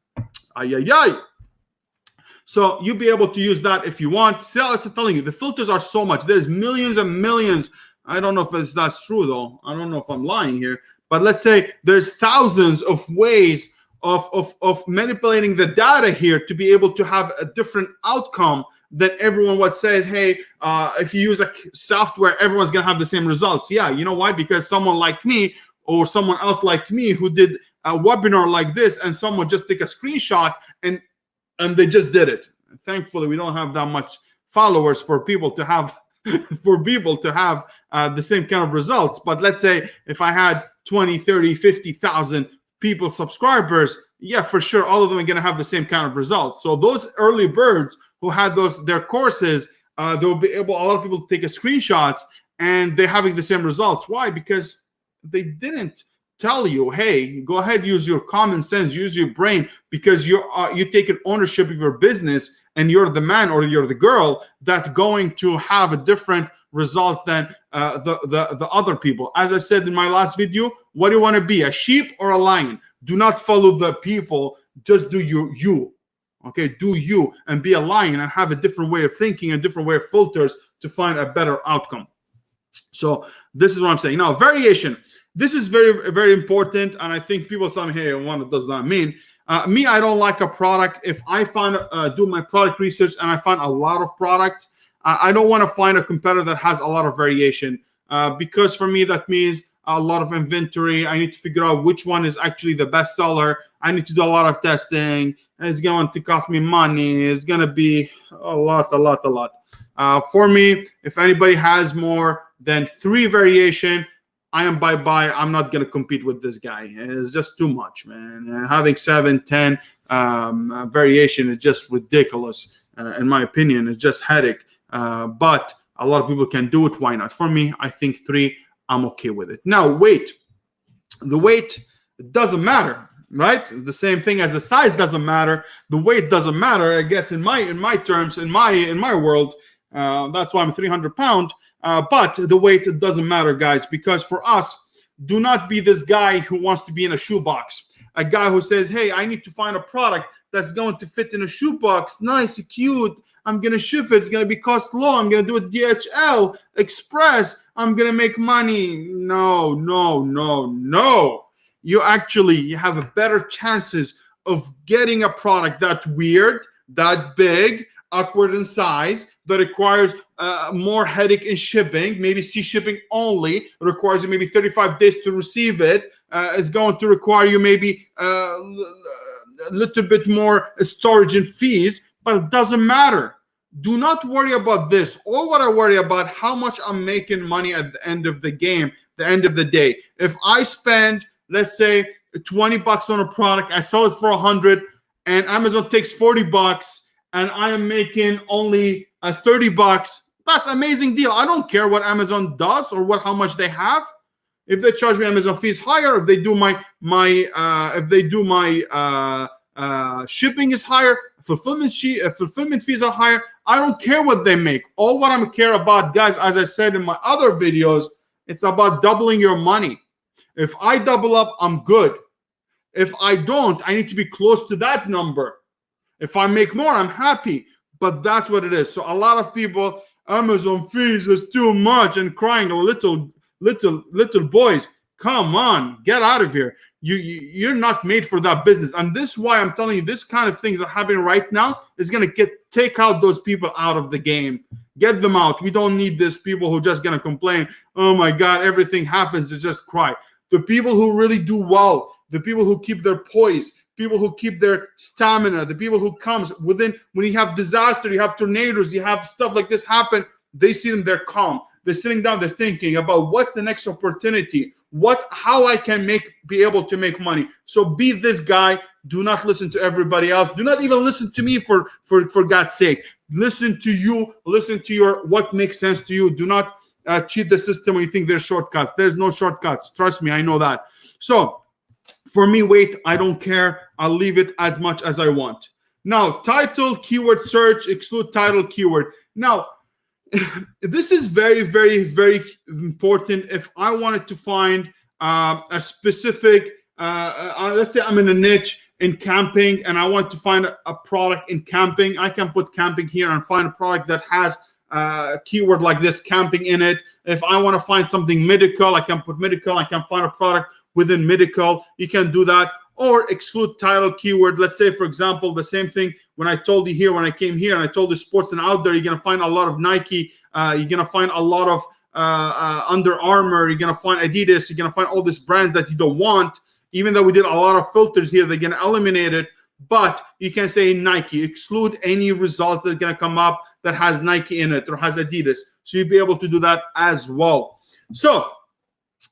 So you'll be able to use that if you want. So I'm telling you, the filters are so much. There's millions and millions. I don't know if that's true, though. I don't know if I'm lying here. But let's say there's thousands of ways of manipulating the data here to be able to have a different outcome than everyone what says, hey, if you use a software, everyone's going to have the same results. Yeah, you know why? Because someone like me or someone else like me who did a webinar like this, and someone just took a screenshot and they just did it. Thankfully, we don't have that much followers for people to have the same kind of results. But let's say if I had 20, 30, 50,000 people, subscribers, yeah, for sure, all of them are going to have the same kind of results. So those early birds who had their courses, they'll be able, a lot of people to take a screenshots and they're having the same results. Why? Because they didn't tell you, hey, go ahead, use your common sense, use your brain, because you're taking ownership of your business and you're the man or you're the girl that's going to have a different results than the other people. As I said in my last video, what do you want to be, a sheep or a lion? Do not follow the people, just do you. Okay, do you and be a lion and have a different way of thinking, a different way of filters to find a better outcome. So this is what I'm saying. Now, variation. This is very, very important. And I think people say, hey, what does that mean? Me, I don't like a product. If I do my product research and I find a lot of products, I don't want to find a competitor that has a lot of variation, because for me, that means a lot of inventory. I need to figure out which one is actually the best seller. I need to do a lot of testing. It's going to cost me money. It's going to be a lot. For me, if anybody has more than 3 variation, I am bye-bye. I'm not going to compete with this guy. It's just too much, man. And having 7, 10 variation is just ridiculous. In my opinion, it's just headache. But a lot of people can do it. Why not? For me, I think 3, I'm okay with it. Now, weight. The weight It doesn't matter, right? The same thing as the size doesn't matter. The weight doesn't matter, I guess, in my terms, in my world. That's why I'm 300 pound. But the weight doesn't matter, guys, because for us, do not be this guy who wants to be in a shoebox. A guy who says, hey, I need to find a product that's going to fit in a shoebox. Nice, cute. I'm going to ship it. It's going to be cost low. I'm going to do it DHL, Express. I'm going to make money. No. You have a better chances of getting a product that's weird, that big, awkward in size, that requires more headache in shipping, maybe sea shipping only. It requires you maybe 35 days to receive it. It's going to require you maybe a little bit more storage and fees, but it doesn't matter. Do not worry about this. All what I worry about, how much I'm making money at the end of the game, the end of the day. If I spend, let's say, $20 on a product, I sell it for 100, and Amazon takes $40, and I am making only $30. That's an amazing deal. I don't care what Amazon does or how much they have. If they charge me Amazon fees higher, if they do my shipping is higher, fulfillment fees are higher, I don't care what they make. All what I care about, guys, as I said in my other videos, it's about doubling your money. If I double up, I'm good. If I don't, I need to be close to that number. If I make more, I'm happy. But that's what it is. So a lot of people, Amazon fees is too much, and crying, little boys, come on, get out of here. You're not made for that business. And this is why I'm telling you, this kind of things that are happening right now is going to take out those people out of the game. Get them out. We don't need these people who are just going to complain. Oh my God, everything happens to just cry. The people who really do well, the people who keep their poise, people who keep their stamina, the people who comes within, when you have disaster, you have tornadoes, you have stuff like this happen, they see them, they're calm. They're sitting down, they're thinking about what's the next opportunity, how I can be able to make money. So be this guy. Do not listen to everybody else. Do not even listen to me for God's sake. Listen to you. Listen to what makes sense to you. Do not cheat the system when you think there's shortcuts. There's no shortcuts. Trust me, I know that. So for me, weight, I don't care. I'll leave it as much as I want. Now, title, keyword search, exclude title, keyword. Now, this is very, very, very important. If I wanted to find a specific, let's say I'm in a niche in camping and I want to find a product in camping, I can put camping here and find a product that has a keyword like this, camping, in it. If I want to find something medical, I can put medical. I can find a product within medical. You can do that. Or exclude title, keyword. Let's say, for example, the same thing when I told you here, when I came here and I told you sports and outdoor, you're going to find a lot of Nike. You're going to find a lot of Under Armour. You're going to find Adidas. You're going to find all these brands that you don't want. Even though we did a lot of filters here, they're going to eliminate it. But you can say Nike. Exclude any results that are going to come up that has Nike in it or has Adidas. So you'll be able to do that as well. So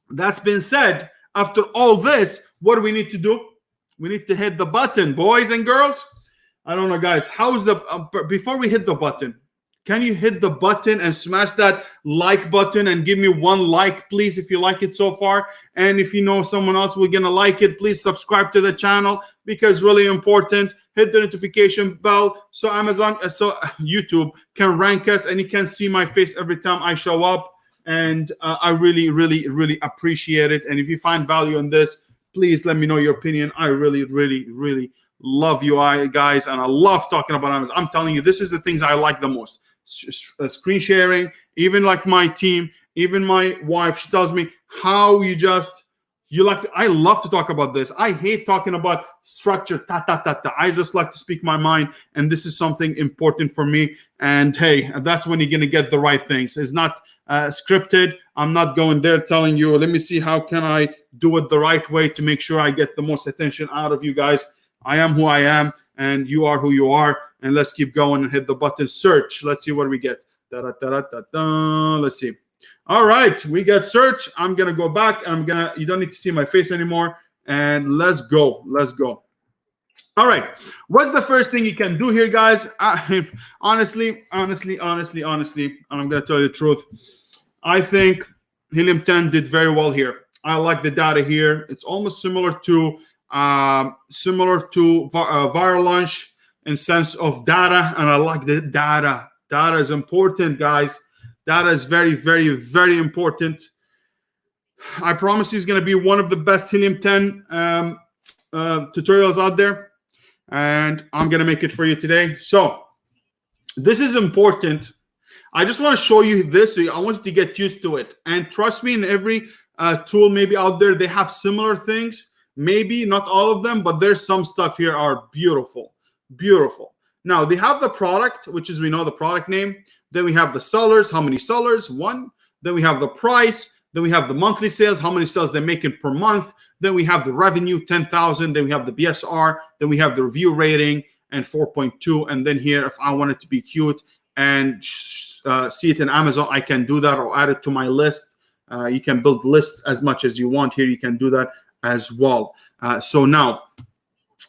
that's been said. After all this, what do we need to do? We need to hit the button, boys and girls. I don't know, guys. How's before we hit the button, can you hit the button and smash that like button and give me one like, please, if you like it so far? And if you know someone else who's going to like it, please subscribe to the channel, because really important. Hit the notification bell so YouTube can rank us and you can see my face every time I show up. And I really, really, really appreciate it. And if you find value in this, please let me know your opinion. I really, really, really love you guys, and I love talking about Amazon. I'm telling you, this is the things I like the most. Screen sharing, even like my team, even my wife, she tells me how I love to talk about this. I hate talking about structure, I just like to speak my mind, and this is something important for me. And hey, that's when you're going to get the right things. It's not scripted. I'm not going there telling you, let me see how can I do it the right way to make sure I get the most attention out of you guys. I am who I am, and you are who you are. And let's keep going and hit the button search. Let's see what we get. Let's see. All right, we got search. I'm gonna go back, and you don't need to see my face anymore. And let's go. All right, what's the first thing you can do here, guys? Honestly, and I'm gonna tell you the truth. I think Helium 10 did very well here. I like the data here. It's almost similar to Viral Lunch in sense of data, and I like the data. Data is important, guys. Data is very, very, very important. I promise you, it's going to be one of the best Helium 10 tutorials out there, and I'm going to make it for you today. So this is important. I just want to show you this. So I want you to get used to it. And trust me, in every tool maybe out there, they have similar things. Maybe not all of them, but there's some stuff here are beautiful, beautiful. Now they have the product, which is, we know the product name. Then we have the sellers, how many sellers? 1. Then we have the price. Then we have the monthly sales, how many sales they're making per month. Then we have the revenue, 10,000. Then we have the BSR. Then we have the review rating and 4.2. And then here, if I want it to be cute and see it in Amazon, I can do that or add it to my list. You can build lists as much as you want here. You can do that as well. So now,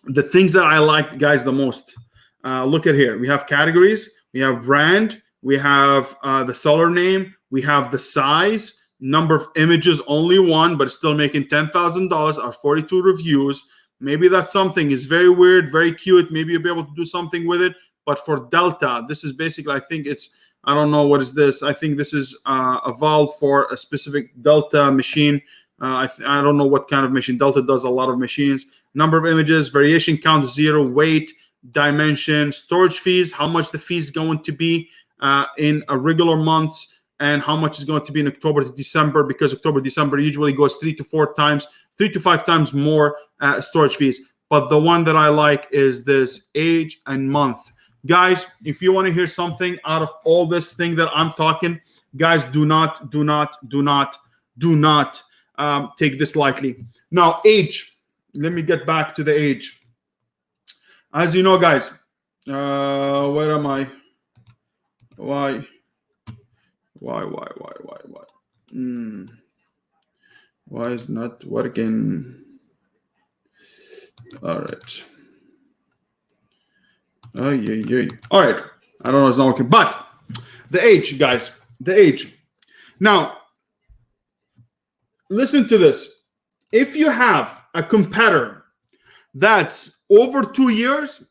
the things that I like, guys, the most. Look at here. We have categories. We have brand. We have the seller name. We have the size. Number of images, only 1, but it's still making $10,000. Our 42 reviews. Maybe that's something. It's very weird, very cute. Maybe you'll be able to do something with it. But for Delta, this is basically, I think it's, I don't know what is this. I think this is a valve for a specific Delta machine. I don't know what kind of machine. Delta does a lot of machines. Number of images, variation count 0, weight, dimension, storage fees, how much the fee is going to be in a regular months, and how much is going to be in October to December, because October, December usually goes 3 to 5 times more storage fees. But the one that I like is this age and month. Guys, if you want to hear something out of all this thing that I'm talking, guys, do not take this lightly. Now, age. Let me get back to the age. As you know, guys, where am I? Why? Why is not working? All right. All right. I don't know, it's not working. But the age, guys, the age. Now, listen to this. If you have a competitor that's over 2 years,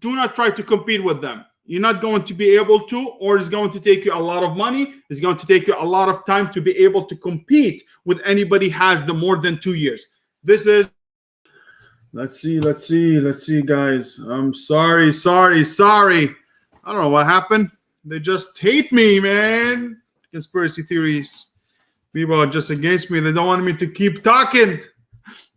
do not try to compete with them. You're not going to be able to, or it's going to take you a lot of money. It's going to take you a lot of time to be able to compete with anybody has the more than 2 years. This is, let's see, guys. I'm sorry. I don't know what happened. They just hate me, man. Conspiracy theories. People are just against me. They don't want me to keep talking.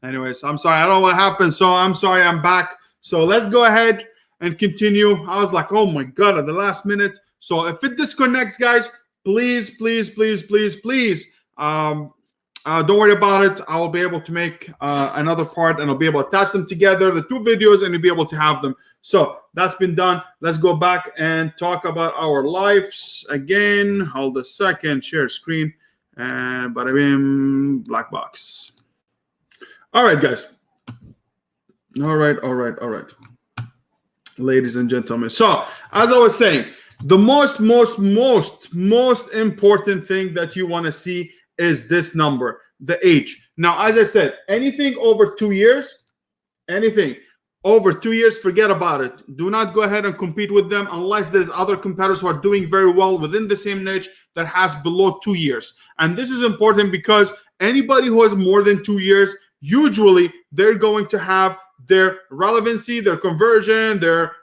Anyways, I'm sorry. I don't know what happened. So I'm sorry. I'm back. So let's go ahead and continue. I was like, oh my God, at the last minute. So if it disconnects, guys, please, don't worry about it. I will be able to make another part, and I'll be able to attach them together, the 2 videos, and you'll be able to have them. So that's been done. Let's go back and talk about our lives again. Hold a second, share screen, and bada bim, black box. All right, guys. All right. Ladies and gentlemen. So as I was saying, the most important thing that you want to see is this number, the age. Now, as I said, anything over 2 years, forget about it. Do not go ahead and compete with them unless there's other competitors who are doing very well within the same niche that has below 2 years. And this is important because anybody who has more than 2 years, usually they're going to have their relevancy, their conversion, their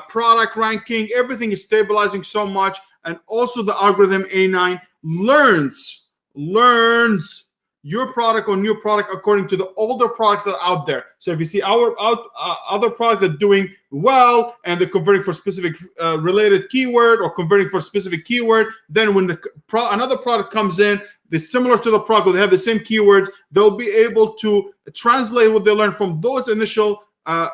product ranking, everything is stabilizing so much. And also the algorithm A9 learns your product or new product according to the older products that are out there. So if you see our other product that's doing well and they're converting for specific related keyword or converting for specific keyword, then when another product comes in, they're similar to the product, they have the same keywords, they'll be able to translate what they learned from those initial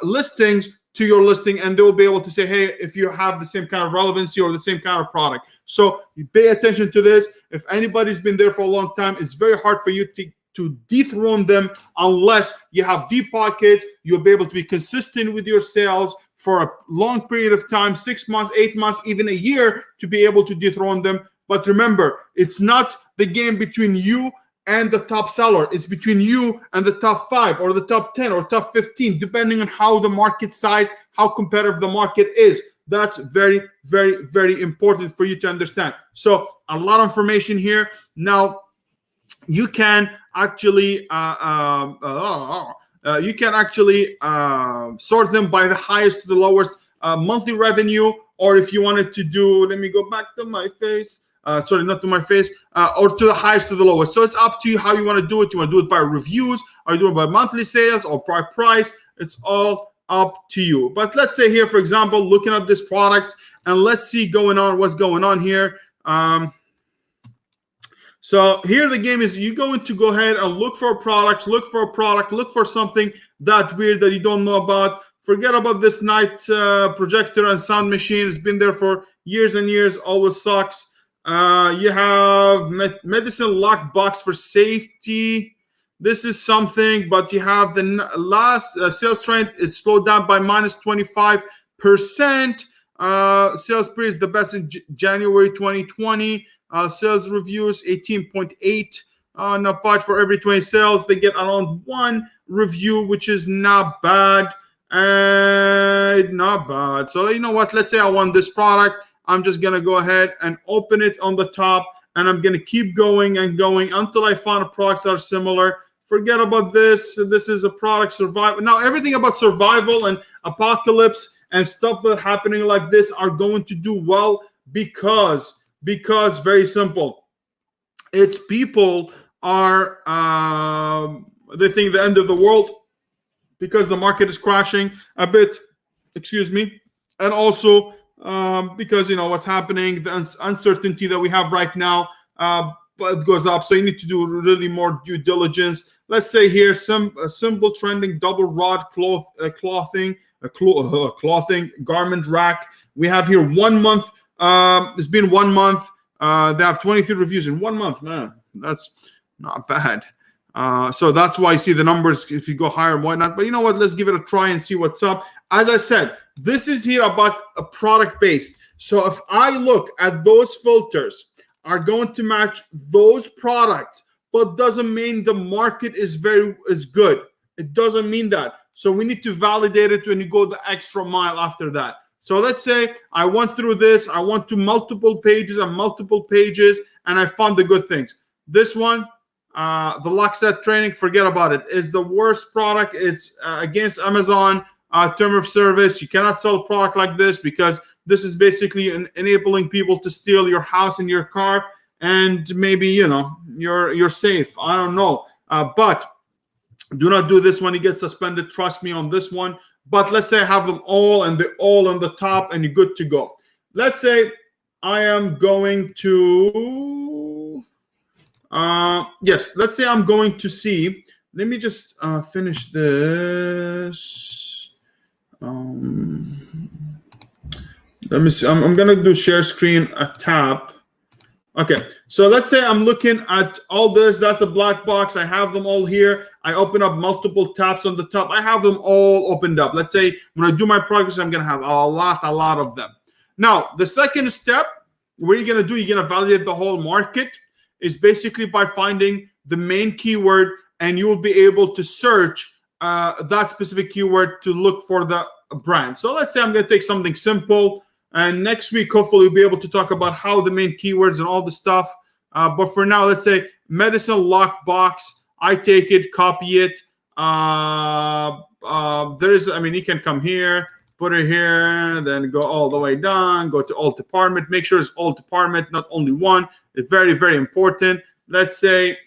listings to your listing, and they'll be able to say, hey, if you have the same kind of relevancy or the same kind of product. So you pay attention to this. If anybody's been there for a long time, it's very hard for you to dethrone them unless you have deep pockets. You'll be able to be consistent with your sales for a long period of time, 6 months, 8 months, even a year, to be able to dethrone them. But remember, it's not the game between you and the top seller. It's between you and the top 5 or the top 10 or top 15, depending on how the market size, how competitive the market is. That's very, very, very important for you to understand. So a lot of information here. Now, you can actually sort them by the highest to the lowest monthly revenue, or if you wanted to do, let me go back to my face. Sorry, not to my face, or to the highest to the lowest. So it's up to you how you want to do it. You want to do it by reviews, or you do it by monthly sales, or by price. It's all up to you. But let's say here, for example, looking at this product, and let's see what's going on here. So here the game is you're going to go ahead and look for products, look for something that weird that you don't know about. Forget about this night projector and sound machine. It's been there for years and years, always sucks. You have medicine lock box for safety. This is something, but you have the last sales trend is slowed down by minus 25%. Sales period is the best in January 2020. Sales reviews 18.8. Not bad. For every 20 sales, they get around 1 review, which is not bad. Not bad. So you know what? Let's say I want this product. I'm just gonna go ahead and open it on the top, and I'm gonna keep going and going until I find products that are similar. Forget about this. This is a product survival. Now everything about survival and apocalypse and stuff that happening like this are going to do well because very simple. It's people are they think the end of the world because the market is crashing a bit. Excuse me, and also because you know what's happening, the uncertainty that we have right now, but it goes up. So you need to do really more due diligence. Let's say here some symbol trending double rod clothing garment rack. We have here 1 month. It's been 1 month. They have 23 reviews in 1 month. Man, that's not bad. So that's why I see the numbers. If you go higher, why not? But you know what? Let's give it a try and see what's up. As I said, this is here about a product based. So if I look at those filters are going to match those products, but doesn't mean the market is good. It doesn't mean that. So we need to validate it when you go the extra mile after that. So let's say I went through this, I went to multiple pages, and I found the good things. This one, the Lockset training, forget about it. It's the worst product. It's against Amazon term of service. You cannot sell a product like this because this is basically enabling people to steal your house and your car, and maybe you're safe. I don't know, but do not do this one. You get suspended. Trust me on this one. But let's say I have them all and they're all on the top and you're good to go. Let's say I am going to, let's say I'm going to see, let me just finish this. Let me see, I'm going to do share screen, a tap. Okay, so let's say I'm looking at all this. That's the black box. I have them all here. I open up multiple tabs on the top. I have them all opened up. Let's say when I do my progress, I'm going to have a lot of them. Now, the second step, what you're going to do, you're going to validate the whole market, is basically by finding the main keyword, and you will be able to search that specific keyword to look for the brand. So let's say I'm going to take something simple. And next week, hopefully, we'll be able to talk about how the main keywords and all the stuff. But for now, let's say medicine lock box. I take it, copy it. You can come here, put it here, then go all the way down, go to all department. Make sure it's all department, not only one. It's very, very important. Let's say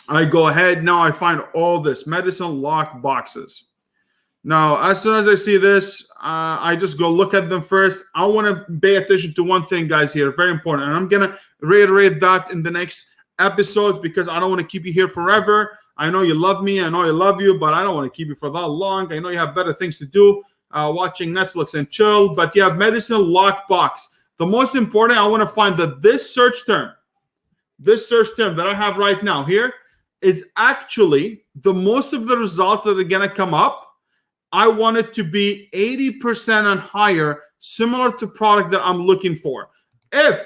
I go ahead. Now I find all this medicine lock boxes. Now, as soon as I see this, I just go look at them first. I want to pay attention to one thing, guys, here. Very important. And I'm going to reiterate that in the next episodes because I don't want to keep you here forever. I know you love me. I know I love you, but I don't want to keep you for that long. I know you have better things to do, watching Netflix and chill. But you have medicine lockbox. The most important, I want to find that this search term that I have right now here is actually the most of the results that are going to come up. I want it to be 80% and higher, similar to product that I'm looking for. If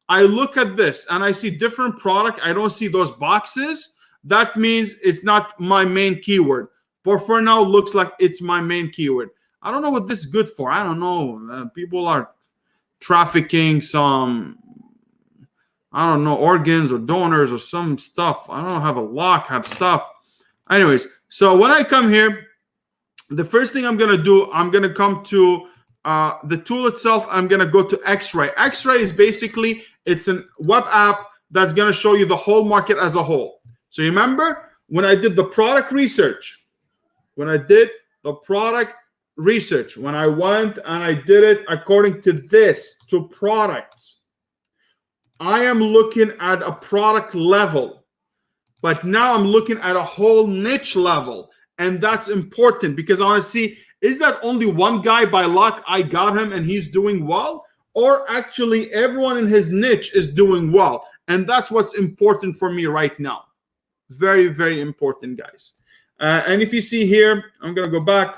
I look at this and I see different product, I don't see those boxes, that means it's not my main keyword. But for now, looks like it's my main keyword. I don't know what this is good for. I don't know. People are trafficking some, I don't know, organs or donors or some stuff. I don't have a lock, have stuff. Anyways, so when I come here, the first thing I'm going to do, I'm going to come to the tool itself. I'm going to go to X-Ray. X-Ray is basically, it's a web app that's going to show you the whole market as a whole. So remember when I did the product research, when I went and I did it according to this, to products, I am looking at a product level, but now I'm looking at a whole niche level. And that's important because I want to see, is that only one guy by luck I got him and he's doing well? Or actually everyone in his niche is doing well? And that's what's important for me right now. Very, very important, guys. And if you see here, I'm going to go back.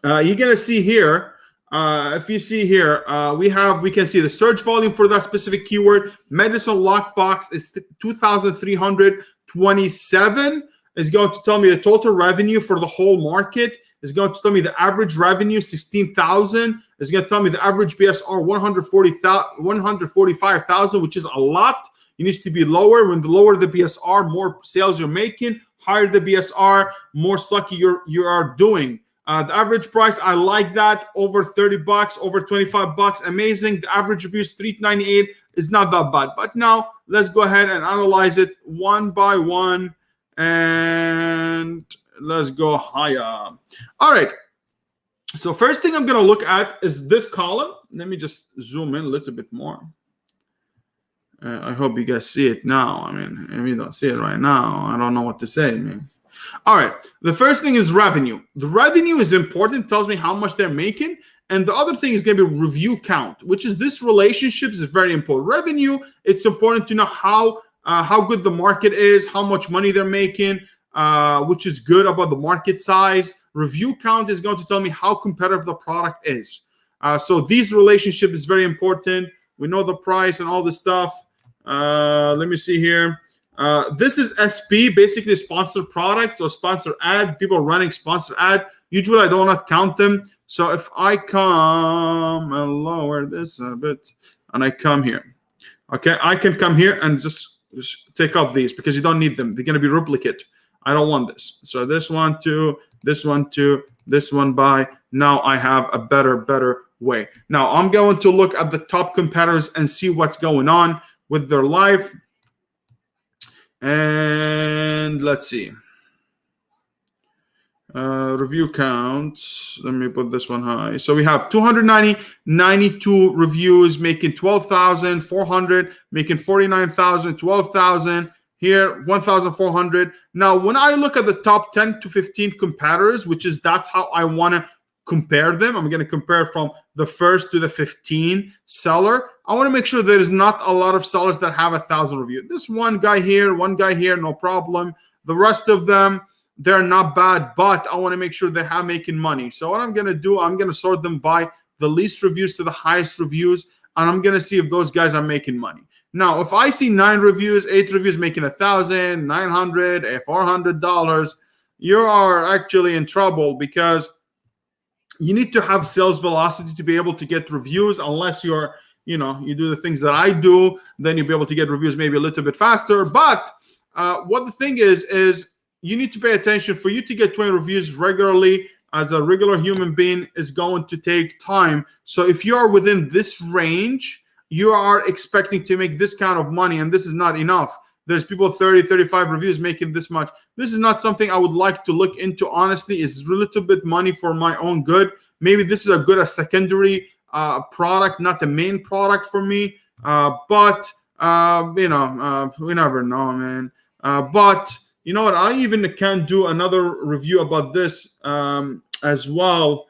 You're going to see here, if you see here, we can see the search volume for that specific keyword. Medicine lockbox is 2,327. Is going to tell me the total revenue for the whole market. Is going to tell me the average revenue 16,000. Is going to tell me the average BSR 145,000, which is a lot. It needs to be lower. When the lower the BSR, more sales you're making. Higher the BSR, more sucky you are doing. The average price, I like that. Over 30 bucks, over 25 bucks, amazing. The average reviews 398 is not that bad. But now let's go ahead and analyze it one by one. And let's go higher. All right. So first thing I'm going to look at is this column. Let me just zoom in a little bit more. I hope you guys see it now. I mean, if you don't see it right now, I don't know what to say, man. All right. The first thing is revenue. The revenue is important. It tells me how much they're making. And the other thing is going to be review count, which is this relationship is very important. Revenue, it's important to know how good the market is, how much money they're making, which is good about the market size. Review count is going to tell me how competitive the product is. So these relationship is very important. We know the price and all this stuff. Let me see here. This is SP, basically sponsored product or sponsored ad. People running sponsored ad. Usually I do not count them. So if I come and lower this a bit and I come here, okay, I can come here and just take off these because you don't need them. They're going to be duplicate. I don't want this. So this one, two, this one, two, this one by. Now I have a better way. Now I'm going to look at the top competitors and see what's going on with their life. And let's see. Review count. Let me put this one high. So we have 92 reviews making 12,400, making 49,000, 12,000. Here, 1,400. Now, when I look at the top 10 to 15 competitors, that's how I want to compare them. I'm going to compare from the first to the 15 seller. I want to make sure there is not a lot of sellers that have 1,000 reviews. This one guy here, no problem. The rest of them, they're not bad, but I want to make sure they have making money. So what I'm going to do, I'm going to sort them by the least reviews to the highest reviews, and I'm going to see if those guys are making money. Now, if I see 9 reviews, 8 reviews making $1,000, $900, $400, you are actually in trouble because you need to have sales velocity to be able to get reviews. Unless you do the things that I do, then you'll be able to get reviews maybe a little bit faster. But what the thing is you need to pay attention. For you to get 20 reviews regularly as a regular human being is going to take time. So if you are within this range, you are expecting to make this kind of money, and this is not enough. There's people 30, 35 reviews making this much. This is not something I would like to look into, honestly. It's a little bit money for my own good. Maybe this is a good secondary product, not the main product for me. But we never know, man. But you know what? I even can do another review about this as well,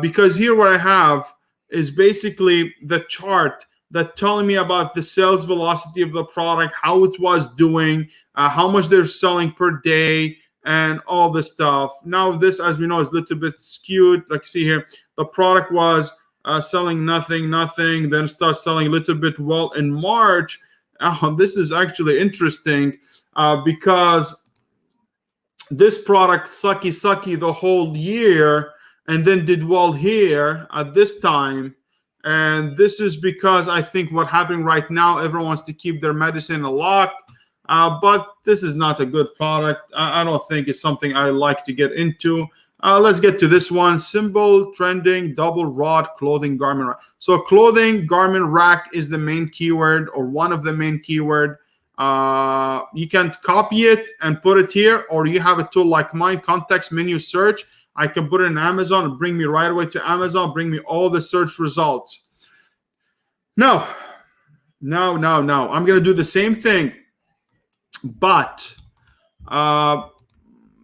because here what I have is basically the chart that telling me about the sales velocity of the product, how it was doing, how much they're selling per day, and all this stuff. Now this, as we know, is a little bit skewed. Like see here, the product was selling nothing, then start selling a little bit. Well, in March, this is actually interesting because this product sucky the whole year, and then did well here at this time. And this is because I think what happening right now, everyone wants to keep their medicine a lock. But this is not a good product. I don't think it's something I like to get into. Let's get to this one. Symbol trending double rod clothing garment rack. So clothing garment rack is the main keyword, or one of the main keyword. You can copy it and put it here, or you have a tool like mine, context menu search. I can put it in Amazon and bring me right away to Amazon, bring me all the search results. No. I'm going to do the same thing, but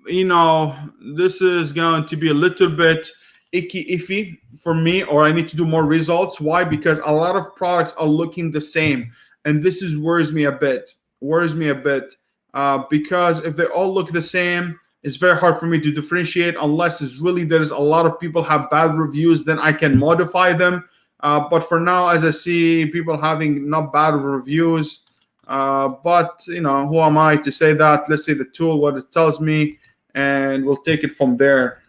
this is going to be a little bit iffy for me, or I need to do more results. Why? Because a lot of products are looking the same, and this worries me a bit. Because if they all look the same, it's very hard for me to differentiate unless there's a lot of people have bad reviews, then I can modify them. But for now, as I see people having not bad reviews, but who am I to say that? Let's see the tool, what it tells me, and we'll take it from there.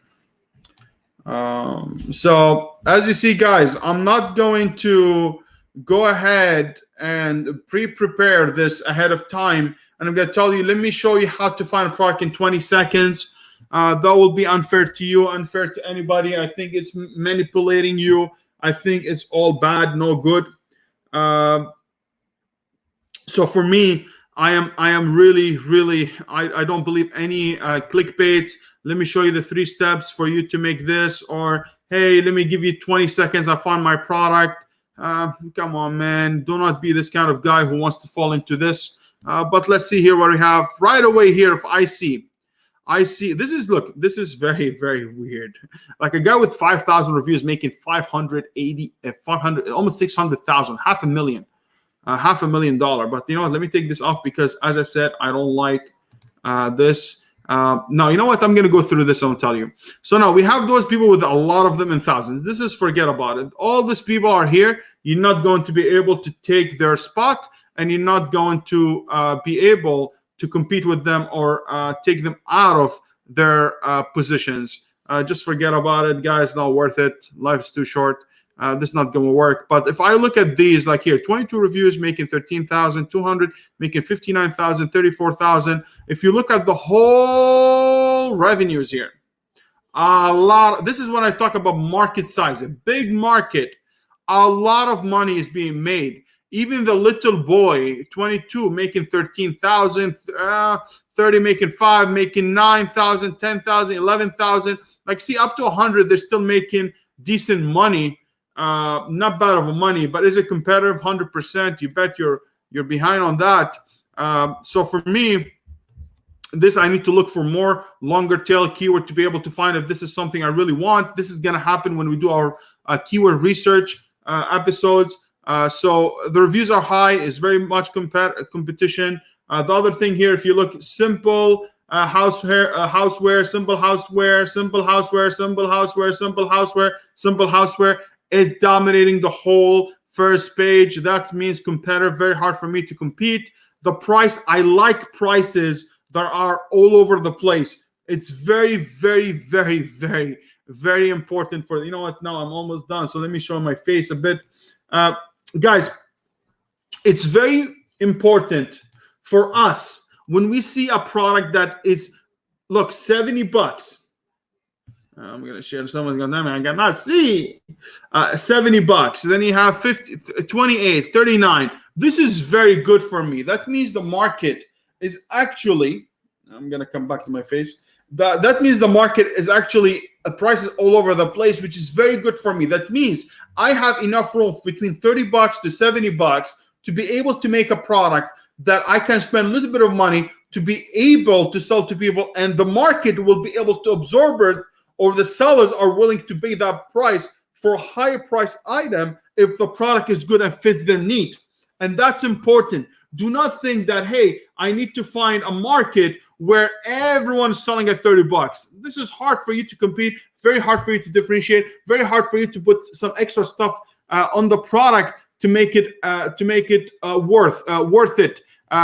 So as you see, guys, I'm not going to go ahead and prepare this ahead of time, and I'm going to tell you, let me show you how to find a product in 20 seconds. That will be unfair to you, unfair to anybody. I think it's manipulating you. I think it's all bad, no good. So for me, I am really, I don't believe any clickbaits. Let me show you the 3 steps for you to make this, or hey, let me give you 20 seconds. I found my product. Come on, man. Do not be this kind of guy who wants to fall into this. But let's see here what we have right away here. If I see this is very, very weird. Like a guy with 5,000 reviews making 580, 500, almost 600,000, $500,000. $500,000. But let me take this off because, as I said, I don't like this. Now, you know what? I'm going to go through this. I'll tell you. So now we have those people with a lot of them in thousands. This is, forget about it. All these people are here. You're not going to be able to take their spot, and you're not going to be able to compete with them or take them out of their positions. Just forget about it, guys. Not worth it. Life's too short. This is not going to work. But if I look at these, like here, 22 reviews making 13,200, making 59,000, 34,000. If you look at the whole revenues here, a lot. This is when I talk about market size, a big market. A lot of money is being made. Even the little boy, 22, making 13,000, 30 making 5, making 9,000, 10,000, 11,000. Like, see, up to 100, they're still making decent money. Not bad of a money, but is it competitive? 100%. You bet you're behind on that. So for me, this I need to look for more longer tail keyword to be able to find if this is something I really want. This is going to happen when we do our keyword research episodes. So the reviews are high. It's very much competition. The other thing here, if you look, simple houseware, simple houseware, simple houseware, simple houseware, simple houseware, simple houseware is dominating the whole first page. That means competitive, very hard for me to compete. The price, I like prices that are all over the place. It's very, very, very, very, very important for, you know what, now I'm almost done. So let me show my face a bit. Guys, it's very important for us when we see a product that is, look, $70. I'm going to share. Someone's going to tell me I cannot see. $70. Then you have 50, 28, 39. This is very good for me. That means the market is actually, I'm going to come back to my face. That means the market is actually prices all over the place, which is very good for me. That means I have enough room between $30 to $70 to be able to make a product that I can spend a little bit of money to be able to sell to people, and the market will be able to absorb it, or the sellers are willing to pay that price for a higher price item if the product is good and fits their need. And that's important. Do not think that, hey, I need to find a market where everyone's selling at $30. This is hard for you to compete, very hard for you to differentiate, very hard for you to put some extra stuff on the product to make it worth it.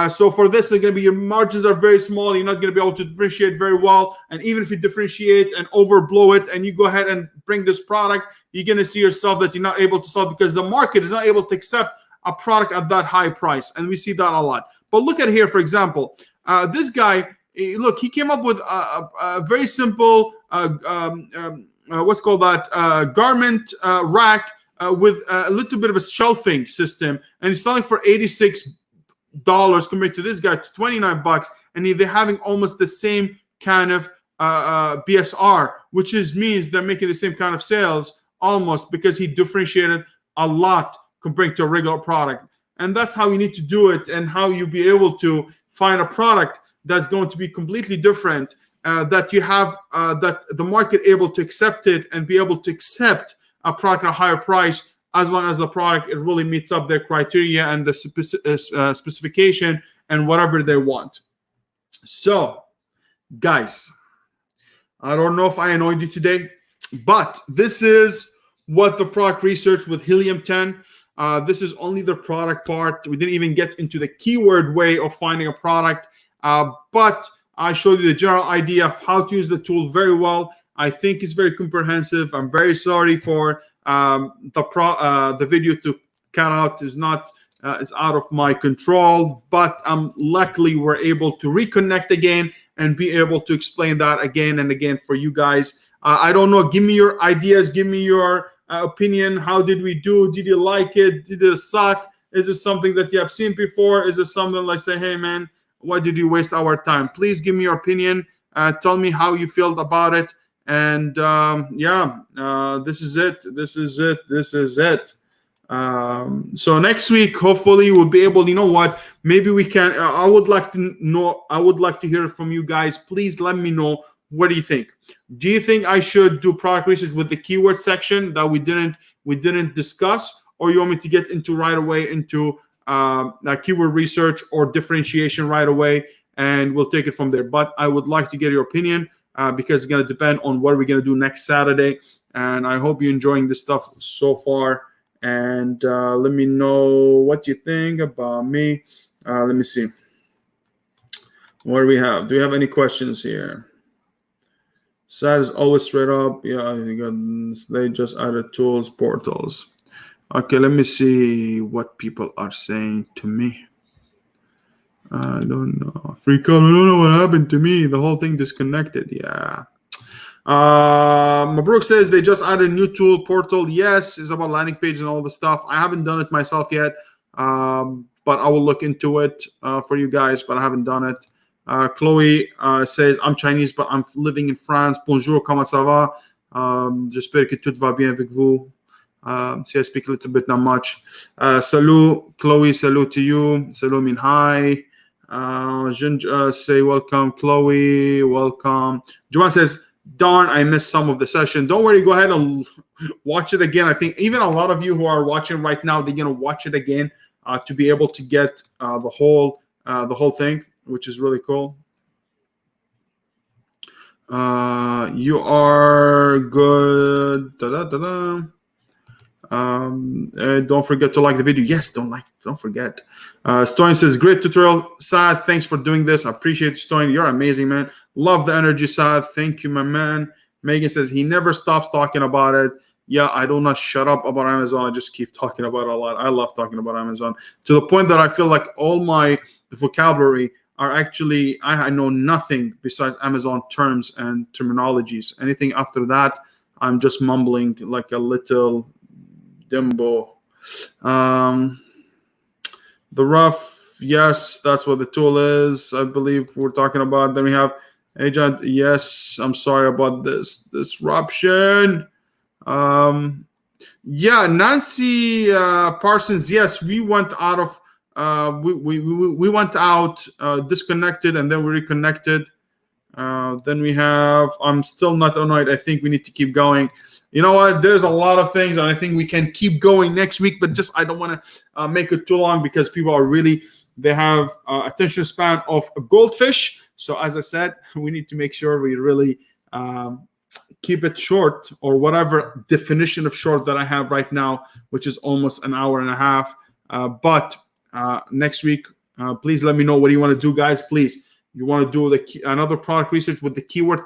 So for this, they're going to be, your margins are very small. You're not going to be able to differentiate very well. And even if you differentiate and overblow it, and you go ahead and bring this product, you're going to see yourself that you're not able to sell because the market is not able to accept a product at that high price. And we see that a lot. But look at here, for example, this guy, look, he came up with a very simple, what's called that, garment rack with a little bit of a shelving system. And he's selling for $86 compared to this guy to $29, and they're having almost the same kind of BSR, which means they're making the same kind of sales almost, because he differentiated a lot compared to a regular product. And that's how you need to do it, and how you be able to find a product that's going to be completely different, that you have that the market able to accept it and be able to accept a product at a higher price, as long as the product, it really meets up their criteria and the specification and whatever they want. So, guys, I don't know if I annoyed you today, but this is what the product research with Helium 10. This is only the product part. We didn't even get into the keyword way of finding a product, but I showed you the general idea of how to use the tool very well. I think it's very comprehensive. I'm very sorry for the video to cut out is out of my control, but luckily we're able to reconnect again and be able to explain that again and again for you guys. I don't know, give me your ideas, give me your opinion. How did we do? Did you like it? Did it suck? Is it something that you have seen before? Is it something like, say, hey man, why did you waste our time? Please give me your opinion. Tell me how you felt about it. And this is it. So next week, hopefully, we'll be able. You know what? Maybe we can. I would like to know. I would like to hear it from you guys. Please let me know. What do you think? Do you think I should do product research with the keyword section that we didn't discuss, or you want me to get into right away into keyword research or differentiation right away, and we'll take it from there? But I would like to get your opinion. Because it's going to depend on what we're going to do next Saturday. And I hope you're enjoying this stuff so far. And let me know what you think about me. Let me see. What do we have? Do we have any questions here? Site is always straight up. Yeah, they just added tools, portals. Okay, let me see what people are saying to me. I don't know. Freak out. I don't know what happened to me. The whole thing disconnected. Yeah. Mabruk says they just added a new tool, portal. Yes, it's about landing page and all the stuff. I haven't done it myself yet, but I will look into it for you guys, but I haven't done it. Chloe says, I'm Chinese, but I'm living in France. Bonjour, comment ça va? J'espère que tout va bien avec vous. See, I speak a little bit, not much. Salut, Chloe, salut to you. Salut mean hi. Say welcome, Chloe, welcome. Joanne says, darn, I missed some of the session. Don't worry, go ahead and watch it again. I think even a lot of you who are watching right now, they're gonna watch it again to be able to get the whole thing, which is really cool. You are good. Don't forget to like the video. Yes, don't forget. Stoyan says, great tutorial. Saad, thanks for doing this. I appreciate it, Stoyan. You're amazing, man. Love the energy, Saad. Thank you, my man. Megan says, he never stops talking about it. Yeah, I do not shut up about Amazon. I just keep talking about it a lot. I love talking about Amazon to the point that I feel like all my vocabulary are actually, I know nothing besides Amazon terms and terminologies. Anything after that, I'm just mumbling like a little Dimbo. The rough, yes, that's what the tool is. I believe we're talking about. Then we have agent. Yes, I'm sorry about this disruption. Yeah, Nancy Parsons. Yes, we went out of. We went out, disconnected, and then we reconnected. Then we have. I'm still not annoyed. I think we need to keep going. you know what? There's a lot of things, and I think we can keep going next week. But just I don't want to make it too long because people are really they have attention span of a goldfish. So as I said, we need to make sure we really keep it short, or whatever definition of short that I have right now, which is almost an hour and a half. But next week, please let me know what do you want to do, guys. Please, you want to do another product research with the keyword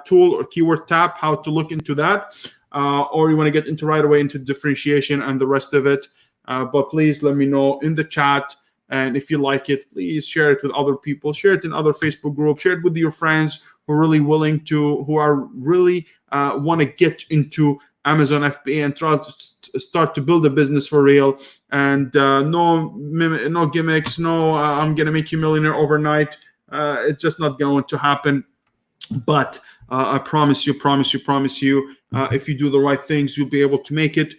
tool or keyword tab, how to look into that, or you want to get into right away into differentiation and the rest of it. But please let me know in the chat. And if you like it, please share it with other people. Share it in other Facebook groups. Share it with your friends who are really willing to, who are really want to get into Amazon FBA and try to start to build a business for real. And no gimmicks. No, I'm gonna make you a millionaire overnight. It's just not going to happen. But I promise you, if you do the right things, you'll be able to make it.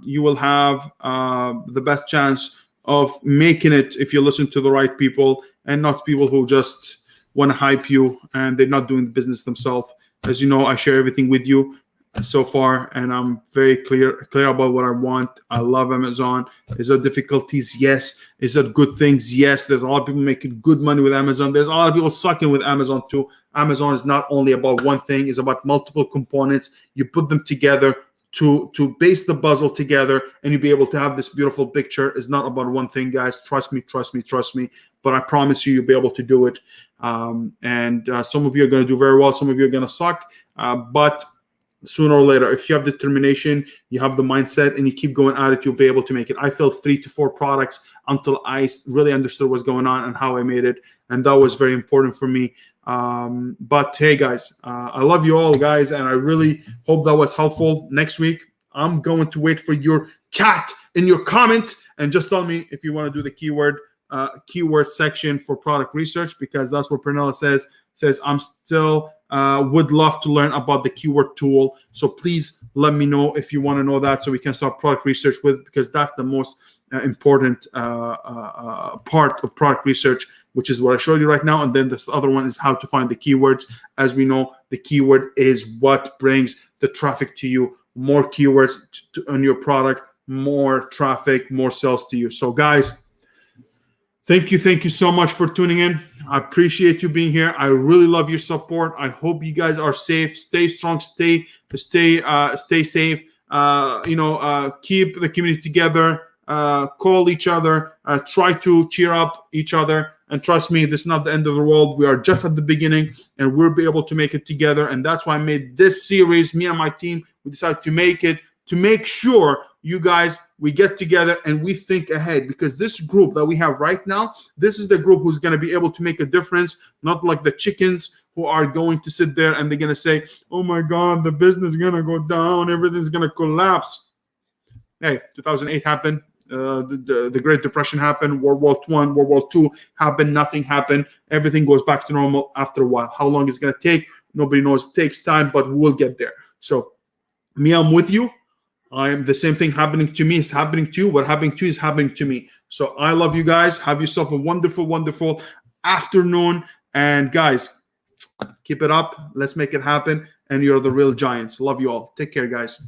You will have the best chance of making it if you listen to the right people and not people who just want to hype you and they're not doing the business themselves. As you know, I share everything with you so far, and I'm very clear about what I want. I love Amazon. Is there difficulties? Yes. Is there good things? Yes. There's a lot of people making good money with Amazon. There's a lot of people sucking with Amazon too. Amazon is not only about one thing, it's about multiple components. You put them together to base the puzzle together, and you'll be able to have this beautiful picture. It's not about one thing, guys. Trust me. But I promise you, you'll be able to do it. And some of you are going to do very well. Some of you are going to suck. But sooner or later, if you have determination, you have the mindset, and you keep going at it, you'll be able to make it. I failed 3 to 4 products until I really understood what's going on and how I made it. And that was very important for me. But hey, guys, I love you all, guys, and I really hope that was helpful. Next week, I'm going to wait for your chat in your comments, and just tell me if you want to do the keyword section for product research, because that's what Pernilla says I'm still would love to learn about the keyword tool. So please let me know if you want to know that, so we can start product research with, because that's the most important part of product research, which is what I showed you right now. And then this other one is how to find the keywords. As we know, the keyword is what brings the traffic to you. More keywords on your product, more traffic, more sales to you. So guys, thank you so much for tuning in. I appreciate you being here. I really love your support. I hope you guys are safe. Stay strong. Stay safe. Keep the community together. Call each other. Try to cheer up each other. And trust me, this is not the end of the world. We are just at the beginning, and we'll be able to make it together. And that's why I made this series. Me and my team, we decided to make it to make sure you guys, we get together and we think ahead, because this group that we have right now, this is the group who's going to be able to make a difference, not like the chickens who are going to sit there and they're going to say, oh my God, the business is going to go down, everything's going to collapse. Hey, 2008 happened. The Great Depression happened. World War I, World War II happened. Nothing happened. Everything goes back to normal after a while. How long it's going to take? Nobody knows. It takes time, but we'll get there. So me, I'm with you. I am the same thing happening to me is happening to you. What happening to you is happening to me. So I love you guys. Have yourself a wonderful, wonderful afternoon. And guys, keep it up. Let's make it happen. And you're the real giants. Love you all. Take care, guys.